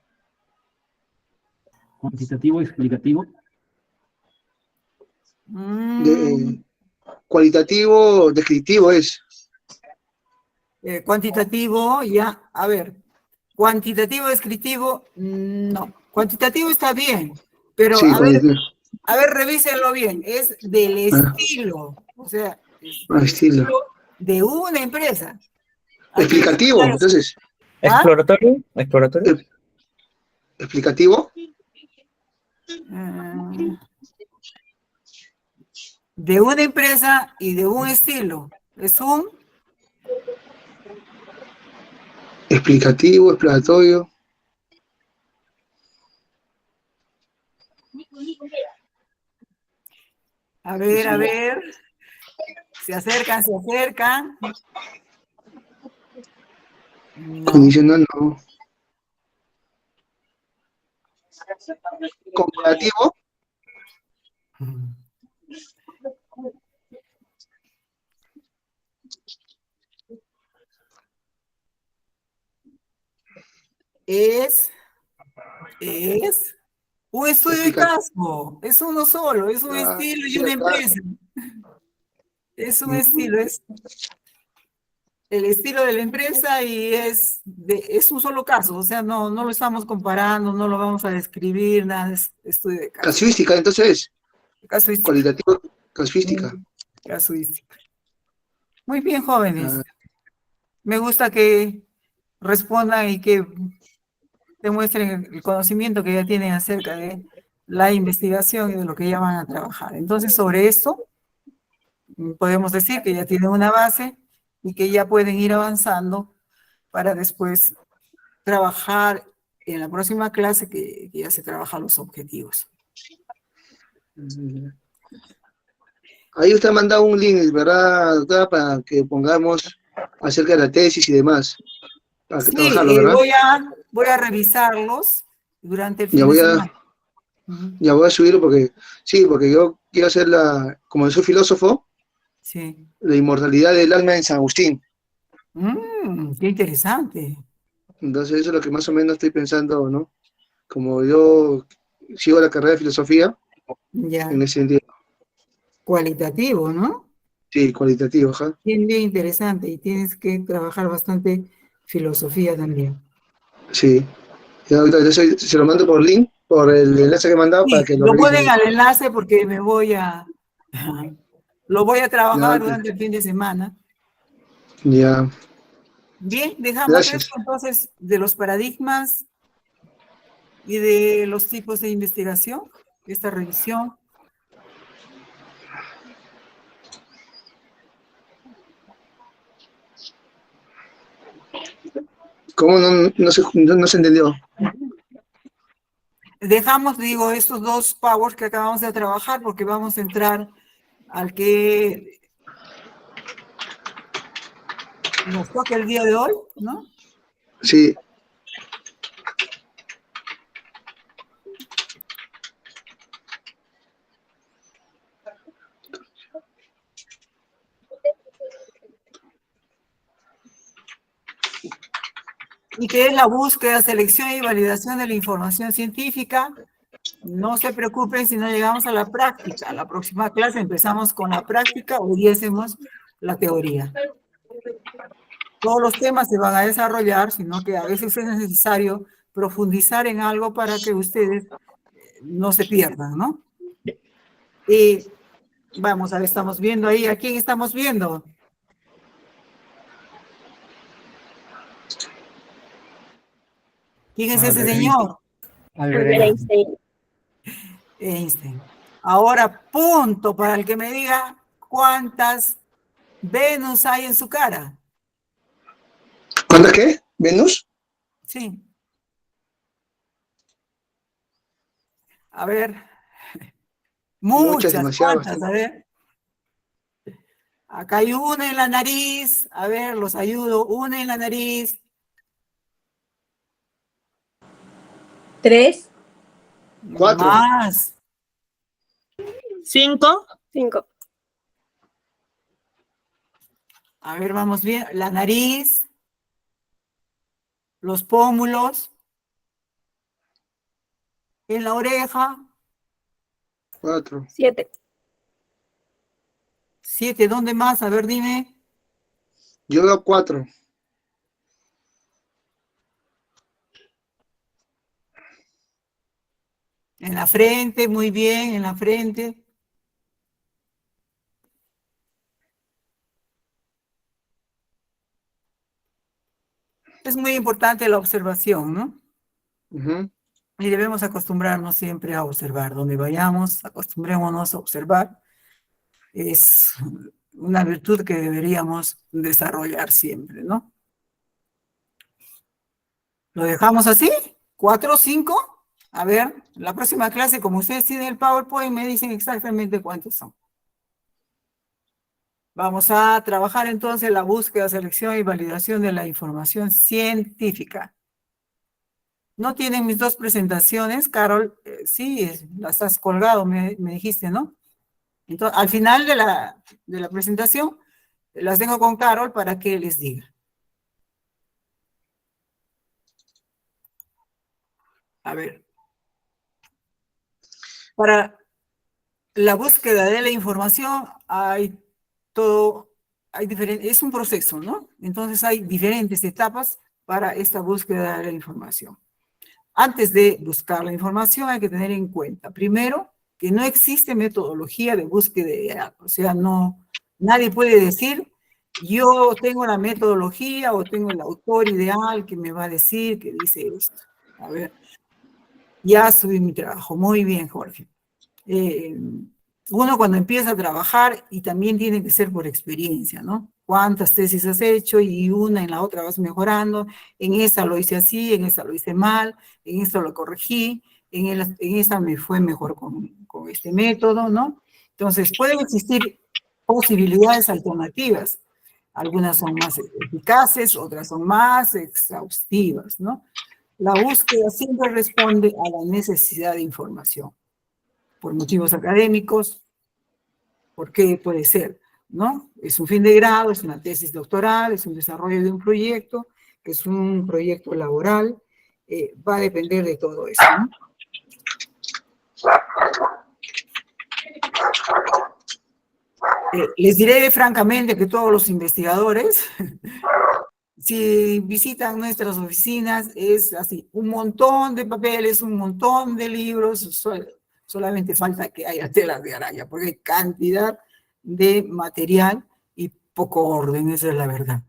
Cuantitativo, explicativo. cualitativo, descriptivo es. Cuantitativo, ya, a ver. Cuantitativo, descriptivo, no. Cuantitativo está bien, pero Sí, a ver, revísenlo bien. Es del estilo, o sea, es del estilo. estilo de una empresa. Explicativo, entonces. ¿Exploratorio? ¿Exploratorio? ¿Explicativo? De una empresa y de un estilo. Es un Explicativo, exploratorio. A ver. Se acercan. No. Condicional no. Comparativo. Es un estudio de caso, es uno solo, es un estilo y una empresa. Es un estilo, es el estilo de la empresa y es un solo caso, o sea, no lo estamos comparando, no lo vamos a describir, nada, es estudio de caso. Casuística, entonces. Casuística. Cualitativo, casuística. Casuística. Muy bien, jóvenes. Me gusta que respondan y que demuestren el conocimiento que ya tienen acerca de la investigación y de lo que ya van a trabajar. Entonces, sobre esto, podemos decir que ya tienen una base y que ya pueden ir avanzando para después trabajar en la próxima clase que ya se trabajan los objetivos. Ahí usted ha mandado un link, ¿verdad, doctora? Para que pongamos acerca de la tesis y demás. Para que trabajarlo, ¿verdad? Voy a revisarlos durante el fin Ya de voy semana. Ya voy a subirlo porque yo quiero hacer como soy filósofo, Sí. la inmortalidad del alma en San Agustín. Qué interesante. Entonces eso es lo que más o menos estoy pensando, ¿no? Como yo sigo la carrera de filosofía, Ya. en ese sentido. Cualitativo, ¿no? Sí, cualitativo, ajá. Bien interesante y tienes que trabajar bastante filosofía también. Sí. Ya, ahorita se lo mando por link, por el enlace que he mandado para que lo Lo revisen. ponen al enlace porque lo voy a trabajar Ya, durante el fin de semana. Ya. Bien, dejamos Gracias. esto entonces de los paradigmas y de los tipos de investigación, esta revisión. ¿Cómo no se entendió? Dejamos, digo, estos dos powers que acabamos de trabajar porque vamos a entrar al que nos toca el día de hoy, ¿no? Sí. Y que es la búsqueda, selección y validación de la información científica. No se preocupen si no llegamos a la práctica. La próxima clase empezamos con la práctica, hoy día hacemos la teoría. Todos los temas se van a desarrollar, sino que a veces es necesario profundizar en algo para que ustedes no se pierdan, ¿no? Y vamos a ver, estamos viendo ahí, ¿a quién estamos viendo? ¿Quién es ese señor? Einstein. Einstein. Ahora, punto para el que me diga cuántas Venus hay en su cara. ¿Cuántas qué? ¿Venus? Sí. A ver. Muchas, demasiadas. ¿cuántas? A ver. Acá hay una en la nariz. A ver, los ayudo. Una en la nariz. 3. 4. Más. 5. A ver, vamos bien. La nariz. Los pómulos. En la oreja. 4. 7. 7. ¿Dónde más? A ver, dime. Yo veo 4. En la frente, muy bien, en la frente. Es muy importante la observación, ¿no? Y debemos acostumbrarnos siempre a observar. Donde vayamos, acostumbrémonos a observar. Es una virtud que deberíamos desarrollar siempre, ¿no? ¿Lo dejamos así? ¿4 o 5? A ver, la próxima clase, como ustedes tienen el PowerPoint, me dicen exactamente cuántos son. Vamos a trabajar entonces la búsqueda, selección y validación de la información científica. ¿No tienen mis dos presentaciones, Carol? Sí, las has colgado, me dijiste, ¿no? Entonces, al final de la presentación, las dejo con Carol para que les diga. A ver. Para la búsqueda de la información hay es un proceso, ¿no? Entonces hay diferentes etapas para esta búsqueda de la información. Antes de buscar la información hay que tener en cuenta, primero, que no existe metodología de búsqueda, o sea, nadie puede decir, yo tengo la metodología o tengo el autor ideal que me va a decir que dice esto. A ver, ya subí mi trabajo, muy bien, Jorge. Uno cuando empieza a trabajar, y también tiene que ser por experiencia, ¿no? ¿Cuántas tesis has hecho? Y una en la otra vas mejorando. En esta lo hice así, en esta lo hice mal, en esta lo corregí, en esta me fue mejor con este método, ¿no? Entonces, pueden existir posibilidades alternativas. Algunas son más eficaces, otras son más exhaustivas, ¿no? La búsqueda siempre responde a la necesidad de información. Por motivos académicos, porque puede ser, ¿no? Es un fin de grado, es una tesis doctoral, es un desarrollo de un proyecto, es un proyecto laboral, va a depender de todo eso, ¿no? Les diré francamente que todos los investigadores, si visitan nuestras oficinas, es así, un montón de papeles, un montón de libros, solamente falta que haya telas de araña, porque hay cantidad de material y poco orden, esa es la verdad.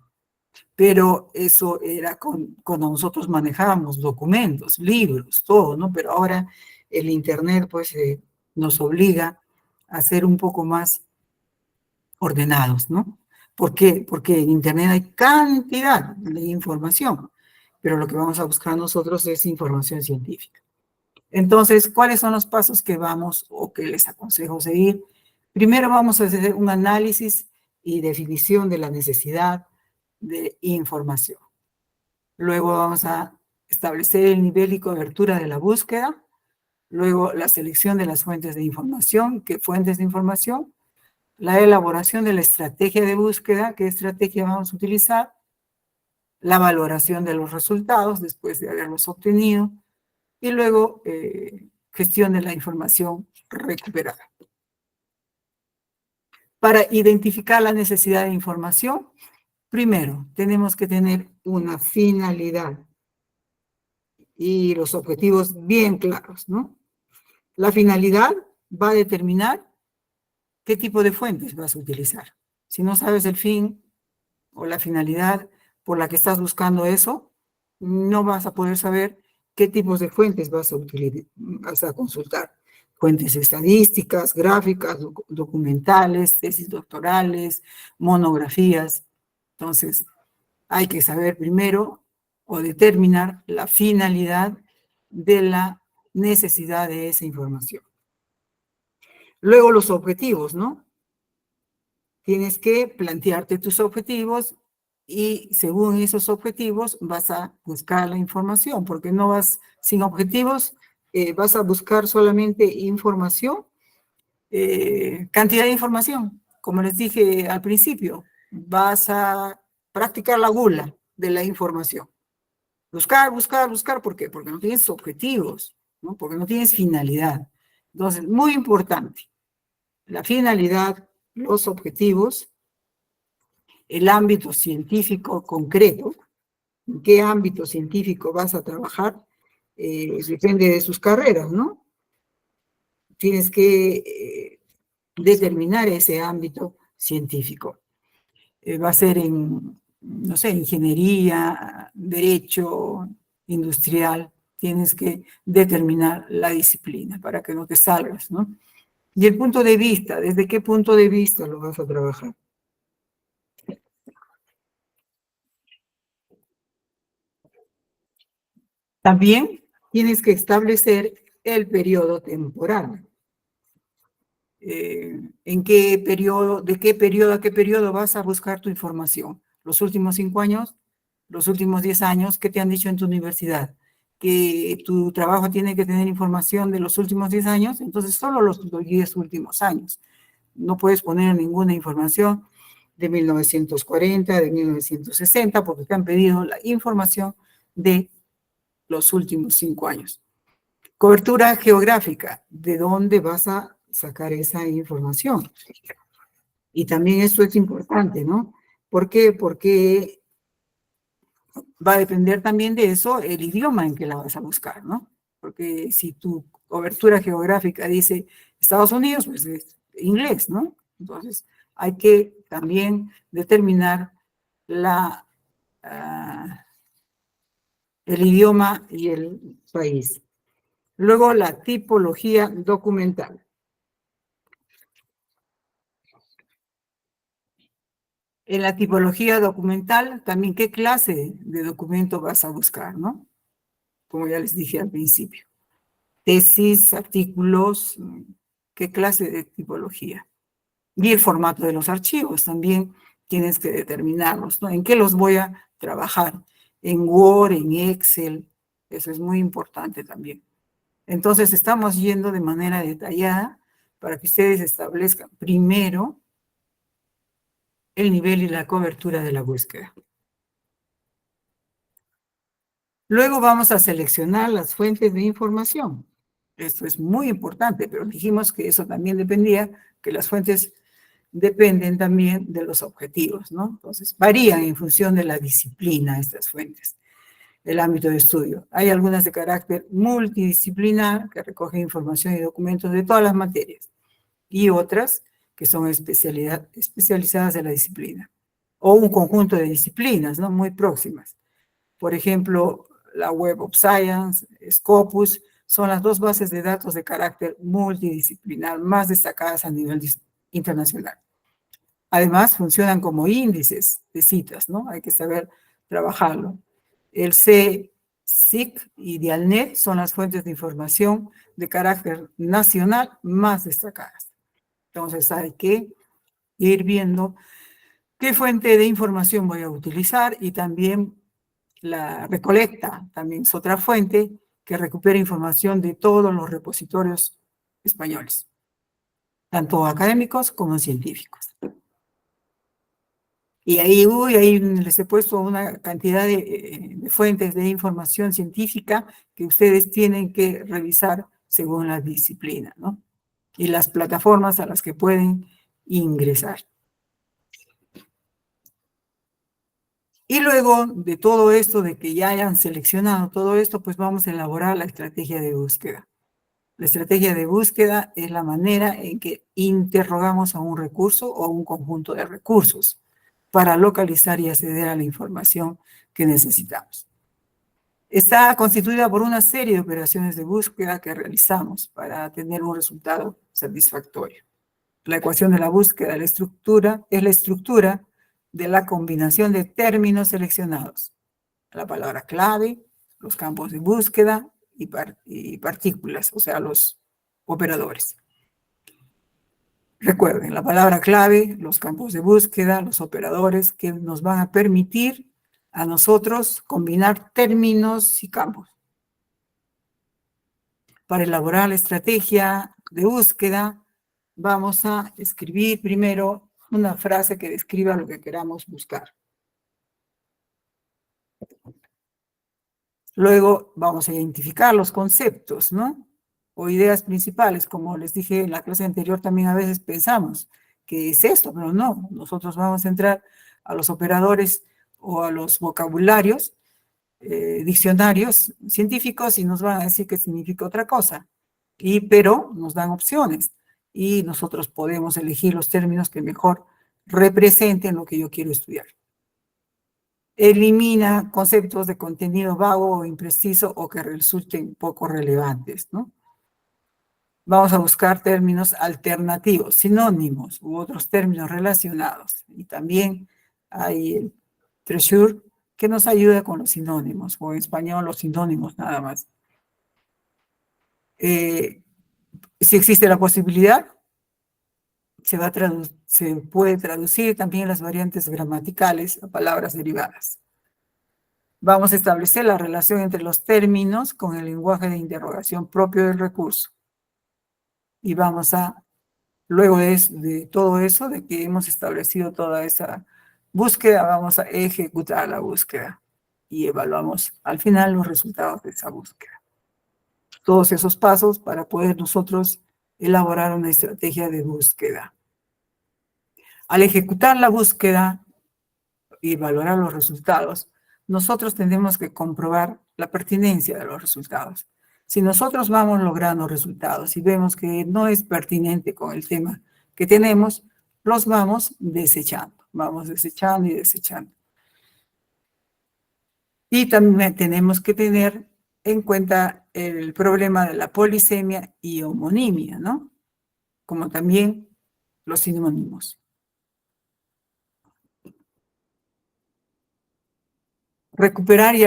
Pero eso era cuando nosotros manejábamos documentos, libros, todo, ¿no? Pero ahora el Internet, pues, nos obliga a ser un poco más ordenados, ¿no? ¿Por qué? Porque en Internet hay cantidad de información, pero lo que vamos a buscar nosotros es información científica. Entonces, ¿cuáles son los pasos que vamos o que les aconsejo seguir? Primero vamos a hacer un análisis y definición de la necesidad de información. Luego vamos a establecer el nivel y cobertura de la búsqueda. Luego la selección de las fuentes de información. ¿Qué fuentes de información? La elaboración de la estrategia de búsqueda. ¿Qué estrategia vamos a utilizar? La valoración de los resultados después de haberlos obtenido. Y luego, gestión de la información recuperada. Para identificar la necesidad de información, primero, tenemos que tener una finalidad y los objetivos bien claros, ¿no? La finalidad va a determinar qué tipo de fuentes vas a utilizar. Si no sabes el fin o la finalidad por la que estás buscando eso, no vas a poder saber qué tipos de fuentes vas a consultar. Fuentes estadísticas, gráficas, documentales, tesis doctorales, monografías. Entonces, hay que saber primero o determinar la finalidad de la necesidad de esa información. Luego los objetivos, ¿no? Tienes que plantearte tus objetivos y según esos objetivos vas a buscar la información, porque no vas sin objetivos, vas a buscar solamente información, cantidad de información. Como les dije al principio, vas a practicar la gula de la información. Buscar, buscar, buscar, ¿por qué? Porque no tienes objetivos, ¿no? Porque no tienes finalidad. Entonces, muy importante, la finalidad, los objetivos, el ámbito científico concreto, en qué ámbito científico vas a trabajar, depende de sus carreras, ¿no? Tienes que determinar ese ámbito científico. Va a ser en, no sé, ingeniería, derecho, industrial. Tienes que determinar la disciplina para que no te salgas, ¿no? Y el punto de vista, ¿desde qué punto de vista lo vas a trabajar? También tienes que establecer el periodo temporal. ¿En qué periodo, de qué periodo a qué periodo vas a buscar tu información? ¿Los últimos 5 años? ¿Los últimos 10 años? ¿Qué te han dicho en tu universidad? ¿Que tu trabajo tiene que tener información de los últimos 10 años? Entonces, solo los 10 últimos años. No puedes poner ninguna información de 1940, de 1960, porque te han pedido la información de los últimos 5 años. Cobertura geográfica, ¿de dónde vas a sacar esa información? Y también esto es importante, ¿no? ¿Por qué? Porque va a depender también de eso el idioma en que la vas a buscar, ¿no? Porque si tu cobertura geográfica dice Estados Unidos, pues es inglés, ¿no? Entonces hay que también determinar el idioma y el país. Luego, la tipología documental. En la tipología documental, también qué clase de documento vas a buscar, ¿no? Como ya les dije al principio. Tesis, artículos, qué clase de tipología. Y el formato de los archivos también tienes que determinarlos, ¿no? ¿En qué los voy a trabajar? En Word, en Excel, eso es muy importante también. Entonces, estamos yendo de manera detallada para que ustedes establezcan primero el nivel y la cobertura de la búsqueda. Luego vamos a seleccionar las fuentes de información. Esto es muy importante, pero dijimos que eso también dependía, que las fuentes dependen también de los objetivos, ¿no? Entonces, varían en función de la disciplina estas fuentes. El ámbito de estudio. Hay algunas de carácter multidisciplinar que recogen información y documentos de todas las materias y otras que son especializadas de la disciplina o un conjunto de disciplinas, ¿no? Muy próximas. Por ejemplo, la Web of Science, Scopus, son las 2 bases de datos de carácter multidisciplinar más destacadas a nivel internacional. Además, funcionan como índices de citas, ¿no? Hay que saber trabajarlo. El CSIC y Dialnet son las fuentes de información de carácter nacional más destacadas. Entonces hay que ir viendo qué fuente de información voy a utilizar y también la recolecta, también es otra fuente que recupera información de todos los repositorios españoles, tanto académicos como científicos. Y ahí les he puesto una cantidad de fuentes de información científica que ustedes tienen que revisar según la disciplina, ¿no? Y las plataformas a las que pueden ingresar. Y luego de todo esto, de que ya hayan seleccionado todo esto, pues vamos a elaborar la estrategia de búsqueda. La estrategia de búsqueda es la manera en que interrogamos a un recurso o a un conjunto de recursos para localizar y acceder a la información que necesitamos. Está constituida por una serie de operaciones de búsqueda que realizamos para tener un resultado satisfactorio. La ecuación de la búsqueda es la estructura de la combinación de términos seleccionados. La palabra clave, los campos de búsqueda y partículas, o sea, los operadores. Recuerden, la palabra clave, los campos de búsqueda, los operadores que nos van a permitir a nosotros combinar términos y campos. Para elaborar la estrategia de búsqueda, vamos a escribir primero una frase que describa lo que queramos buscar. Luego vamos a identificar los conceptos, ¿no? O ideas principales, como les dije en la clase anterior, también a veces pensamos que es esto, pero no. Nosotros vamos a entrar a los operadores o a los vocabularios, diccionarios científicos y nos van a decir que significa otra cosa. Pero nos dan opciones y nosotros podemos elegir los términos que mejor representen lo que yo quiero estudiar. Elimina conceptos de contenido vago o impreciso o que resulten poco relevantes, ¿no? Vamos a buscar términos alternativos, sinónimos u otros términos relacionados. Y también hay el Treasure que nos ayuda con los sinónimos, o en español los sinónimos nada más. Si existe la posibilidad, se puede traducir también las variantes gramaticales a palabras derivadas. Vamos a establecer la relación entre los términos con el lenguaje de interrogación propio del recurso. Y vamos a, luego de todo eso, de que hemos establecido toda esa búsqueda, vamos a ejecutar la búsqueda y evaluamos al final los resultados de esa búsqueda. Todos esos pasos para poder nosotros elaborar una estrategia de búsqueda. Al ejecutar la búsqueda y valorar los resultados, nosotros tenemos que comprobar la pertinencia de los resultados. Si nosotros vamos logrando resultados y vemos que no es pertinente con el tema que tenemos, los vamos desechando y desechando. Y también tenemos que tener en cuenta el problema de la polisemia y homonimia, ¿no? Como también los sinónimos. Recuperar y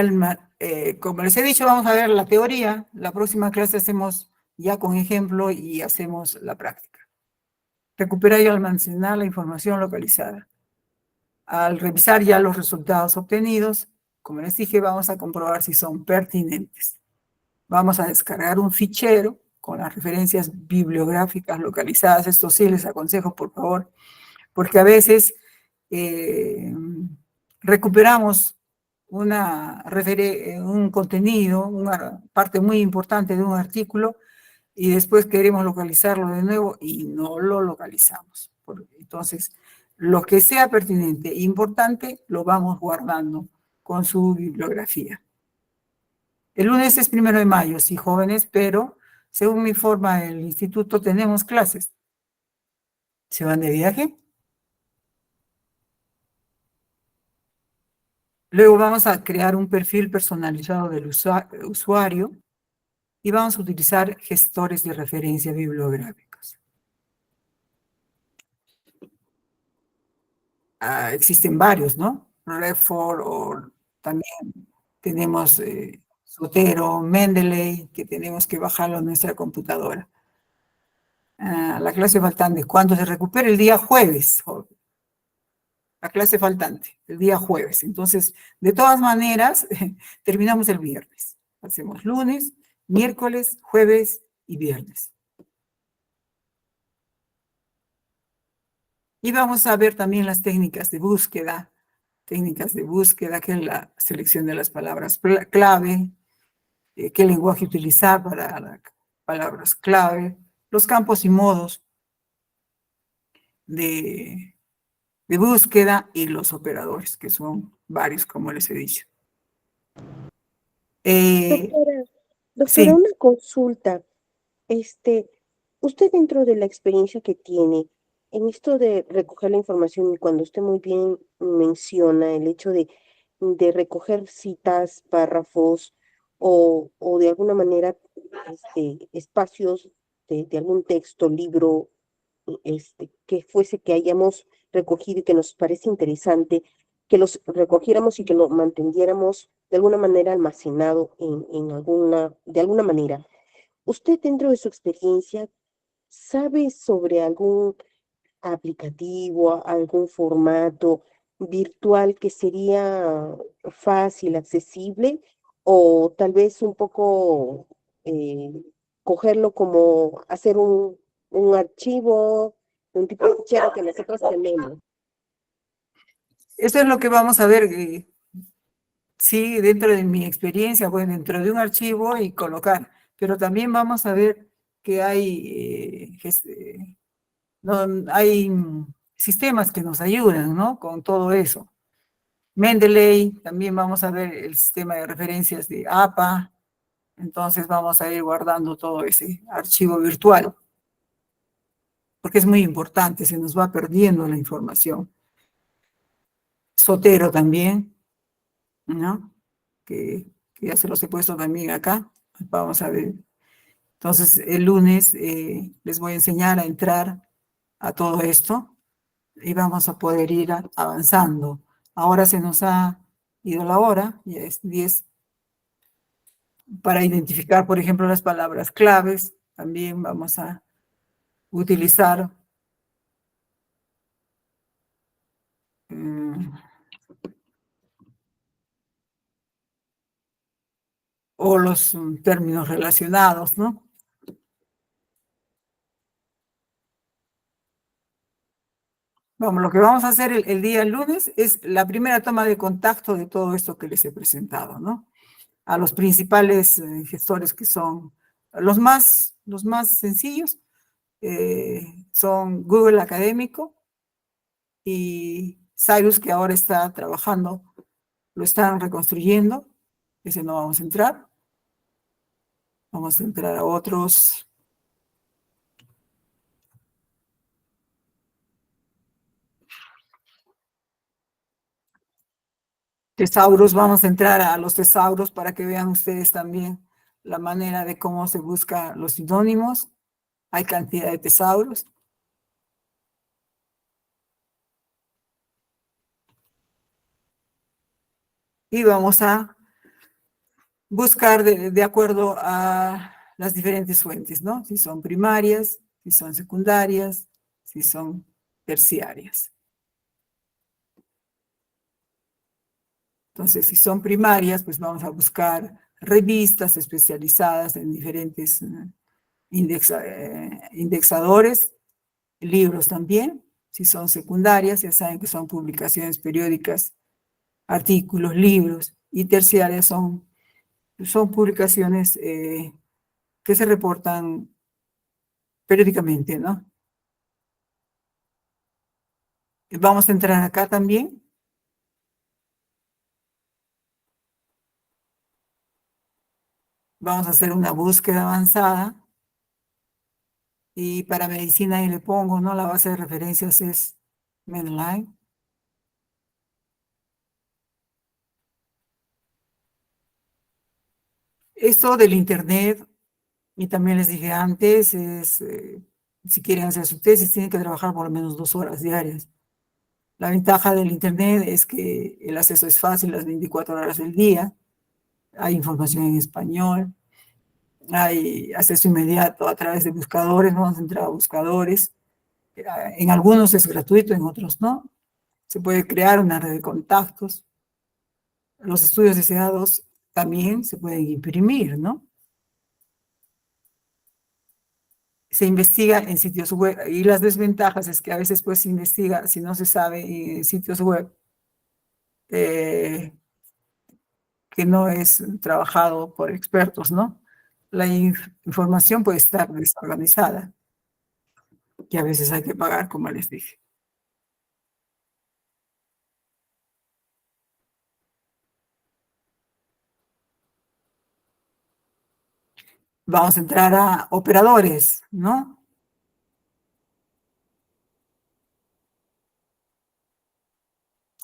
como les he dicho, vamos a ver la teoría. La próxima clase hacemos ya con ejemplo y hacemos la práctica. Recuperar y almacenar la información localizada. Al revisar ya los resultados obtenidos, como les dije, vamos a comprobar si son pertinentes. Vamos a descargar un fichero con las referencias bibliográficas localizadas. Esto sí les aconsejo, por favor, porque a veces recuperamos un contenido, una parte muy importante de un artículo, y después queremos localizarlo de nuevo y no lo localizamos. Entonces, lo que sea pertinente e importante, lo vamos guardando con su bibliografía. El lunes es 1 de mayo, sí, jóvenes, pero según me informa el instituto, tenemos clases. ¿Se van de viaje? Luego vamos a crear un perfil personalizado del usuario y vamos a utilizar gestores de referencia bibliográficos. Existen varios, ¿no? Redford, o también tenemos Zotero, Mendeley, que tenemos que bajarlo a nuestra computadora. La clase faltante, ¿cuándo se recupera? El día jueves, la clase faltante, el día jueves. Entonces, de todas maneras, terminamos el viernes. Hacemos lunes, miércoles, jueves y viernes. Y vamos a ver también las técnicas de búsqueda, que es la selección de las palabras clave, qué lenguaje utilizar para las palabras clave, los campos y modos de búsqueda y los operadores, que son varios, como les he dicho. Doctora, Sí. una consulta. Usted dentro de la experiencia que tiene, en esto de recoger la información, y cuando usted muy bien menciona el hecho de recoger citas, párrafos, o de alguna manera espacios de algún texto, libro, que fuese que hayamos recogido y que nos parece interesante, que los recogiéramos y que lo manteniéramos de alguna manera almacenado de alguna manera. ¿Usted dentro de su experiencia sabe sobre algún aplicativo, algún formato virtual que sería fácil, accesible, o tal vez un poco cogerlo como hacer un archivo, un tipo de fichero que nosotros tenemos? Eso es lo que vamos a ver, sí, dentro de mi experiencia, bueno, dentro de un archivo y colocar, pero también vamos a ver que hay sistemas que nos ayudan, ¿no? Con todo eso. Mendeley, también vamos a ver el sistema de referencias de APA, entonces vamos a ir guardando todo ese archivo virtual, porque es muy importante, se nos va perdiendo la información. Zotero también, ¿no? Que ya se los he puesto también acá, vamos a ver. Entonces, el lunes les voy a enseñar a entrar a todo esto y vamos a poder ir avanzando. Ahora se nos ha ido la hora, ya es 10. Para identificar, por ejemplo, las palabras claves, también vamos a utilizar o los términos relacionados, ¿no? Vamos, lo que vamos a hacer el día lunes es la primera toma de contacto de todo esto que les he presentado, ¿no? A los principales gestores que son los más sencillos, son Google Académico y Cyrus, que ahora está trabajando, lo están reconstruyendo, ese no vamos a entrar. Vamos a entrar a otros. Tesauros, vamos a entrar a los tesauros para que vean ustedes también la manera de cómo se busca los sinónimos. Hay cantidad de tesauros. Y vamos a buscar de acuerdo a las diferentes fuentes, ¿no? Si son primarias, si son secundarias, si son terciarias. Entonces, si son primarias, pues vamos a buscar revistas especializadas en diferentes indexadores, libros también. Si son secundarias, ya saben que son publicaciones periódicas, artículos, libros, y terciarias son publicaciones que se reportan periódicamente, ¿no? Vamos a entrar acá también. Vamos a hacer una búsqueda avanzada. Y para medicina ahí le pongo, ¿no? La base de referencias es Medline. Esto del internet, y también les dije antes, es, si quieren hacer su tesis, tienen que trabajar por lo menos 2 horas diarias. La ventaja del internet es que el acceso es fácil las 24 horas del día. Hay información en español. Hay acceso inmediato a través de buscadores, vamos a entrar a buscadores. En algunos es gratuito, en otros no. Se puede crear una red de contactos. Los estudios deseados también se pueden imprimir, ¿no? Se investiga en sitios web, y las desventajas es que a veces pues se investiga, si no se sabe, en sitios web, que no es trabajado por expertos, ¿no? La información puede estar desorganizada, que a veces hay que pagar, como les dije. Vamos a entrar a operadores, ¿no?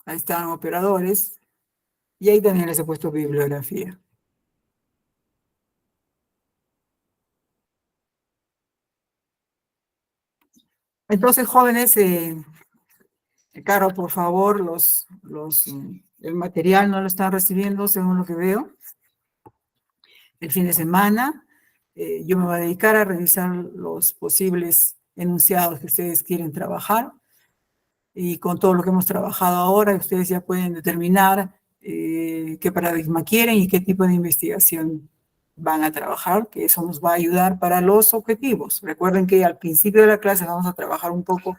Ahí están operadores. Y ahí también les he puesto bibliografía. Entonces, jóvenes, Caro, por favor, el material no lo están recibiendo, según lo que veo. El fin de semana, yo me voy a dedicar a revisar los posibles enunciados que ustedes quieren trabajar. Y con todo lo que hemos trabajado ahora, ustedes ya pueden determinar qué paradigma quieren y qué tipo de investigación van a trabajar, que eso nos va a ayudar para los objetivos. Recuerden que al principio de la clase vamos a trabajar un poco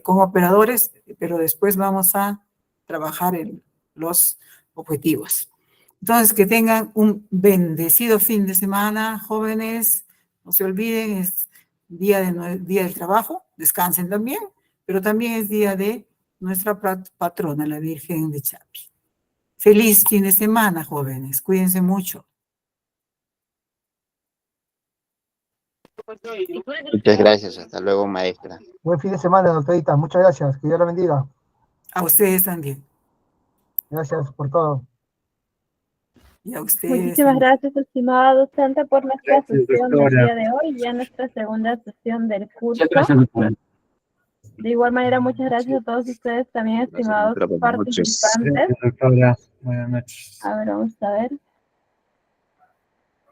con operadores, pero después vamos a trabajar en los objetivos. Entonces, que tengan un bendecido fin de semana, jóvenes. No se olviden, es día del trabajo, descansen también, pero también es día de nuestra patrona, la Virgen de Chapi. Feliz fin de semana, jóvenes. Cuídense mucho. Muchas gracias. Hasta luego, maestra. Buen fin de semana, doctorita. Muchas gracias. Que Dios la bendiga. A ustedes también. Gracias por todo. Y a ustedes. Muchísimas gracias, estimada docente, por nuestra sesión del día de hoy, ya nuestra segunda sesión del curso. De igual manera, muchas gracias a todos ustedes también, estimados participantes. Doctora, buenas noches. A ver, vamos a ver.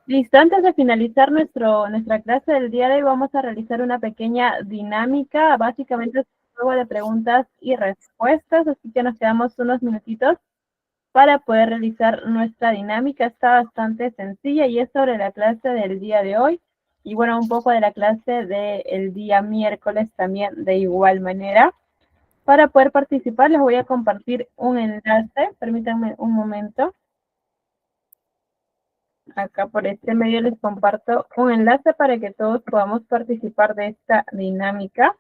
Listo, antes de finalizar nuestra clase del día de hoy, vamos a realizar una pequeña dinámica. Básicamente es un juego de preguntas y respuestas, así que nos quedamos unos minutitos para poder realizar nuestra dinámica. Está bastante sencilla y es sobre la clase del día de hoy. Y bueno, un poco de la clase del día miércoles también de igual manera. Para poder participar les voy a compartir un enlace. Permítanme un momento. Acá por este medio les comparto un enlace para que todos podamos participar de esta dinámica.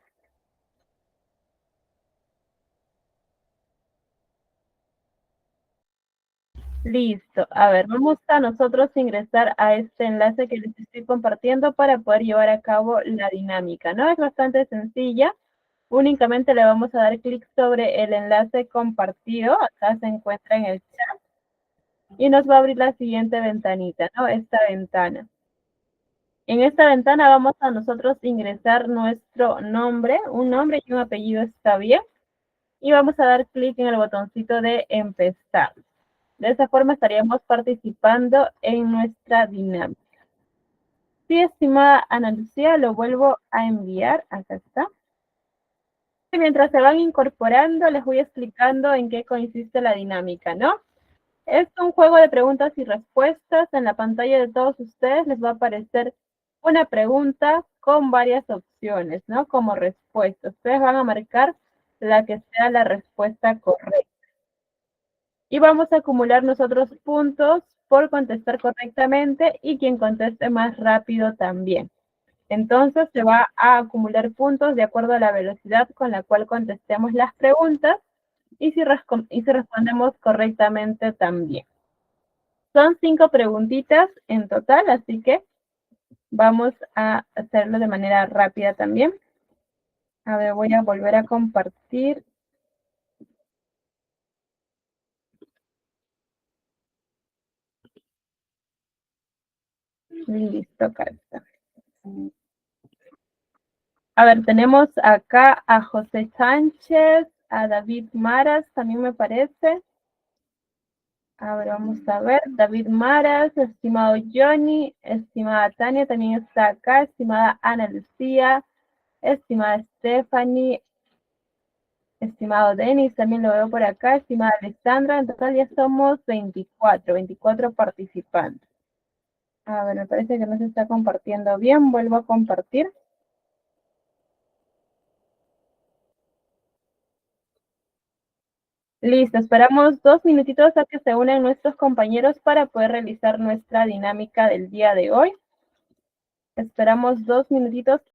Listo. A ver, vamos a nosotros ingresar a este enlace que les estoy compartiendo para poder llevar a cabo la dinámica, ¿no? Es bastante sencilla. Únicamente le vamos a dar clic sobre el enlace compartido. Acá se encuentra en el chat. Y nos va a abrir la siguiente ventanita, ¿no? Esta ventana. En esta ventana vamos a nosotros ingresar nuestro nombre. Un nombre y un apellido está bien. Y vamos a dar clic en el botoncito de empezar. De esa forma estaríamos participando en nuestra dinámica. Sí, estimada Ana Lucía, lo vuelvo a enviar. Acá está. Y mientras se van incorporando, les voy explicando en qué consiste la dinámica, ¿no? Es un juego de preguntas y respuestas. En la pantalla de todos ustedes les va a aparecer una pregunta con varias opciones, ¿no? Como respuesta. Ustedes van a marcar la que sea la respuesta correcta. Y vamos a acumular nosotros puntos por contestar correctamente y quien conteste más rápido también. Entonces se va a acumular puntos de acuerdo a la velocidad con la cual contestemos las preguntas y si respondemos correctamente también. Son 5 preguntitas en total, así que vamos a hacerlo de manera rápida también. A ver, voy a volver a compartir. Listo, acá está. A ver, tenemos acá a José Sánchez, a David Maras, también me parece. A ver, vamos a ver. David Maras, estimado Johnny, estimada Tania, también está acá, estimada Ana Lucía, estimada Stephanie, estimado Denis, también lo veo por acá, estimada Alessandra. En total ya somos 24 participantes. A ver, me parece que no se está compartiendo bien. Vuelvo a compartir. Listo, esperamos 2 minutitos a que se unan nuestros compañeros para poder realizar nuestra dinámica del día de hoy. Esperamos 2 minutitos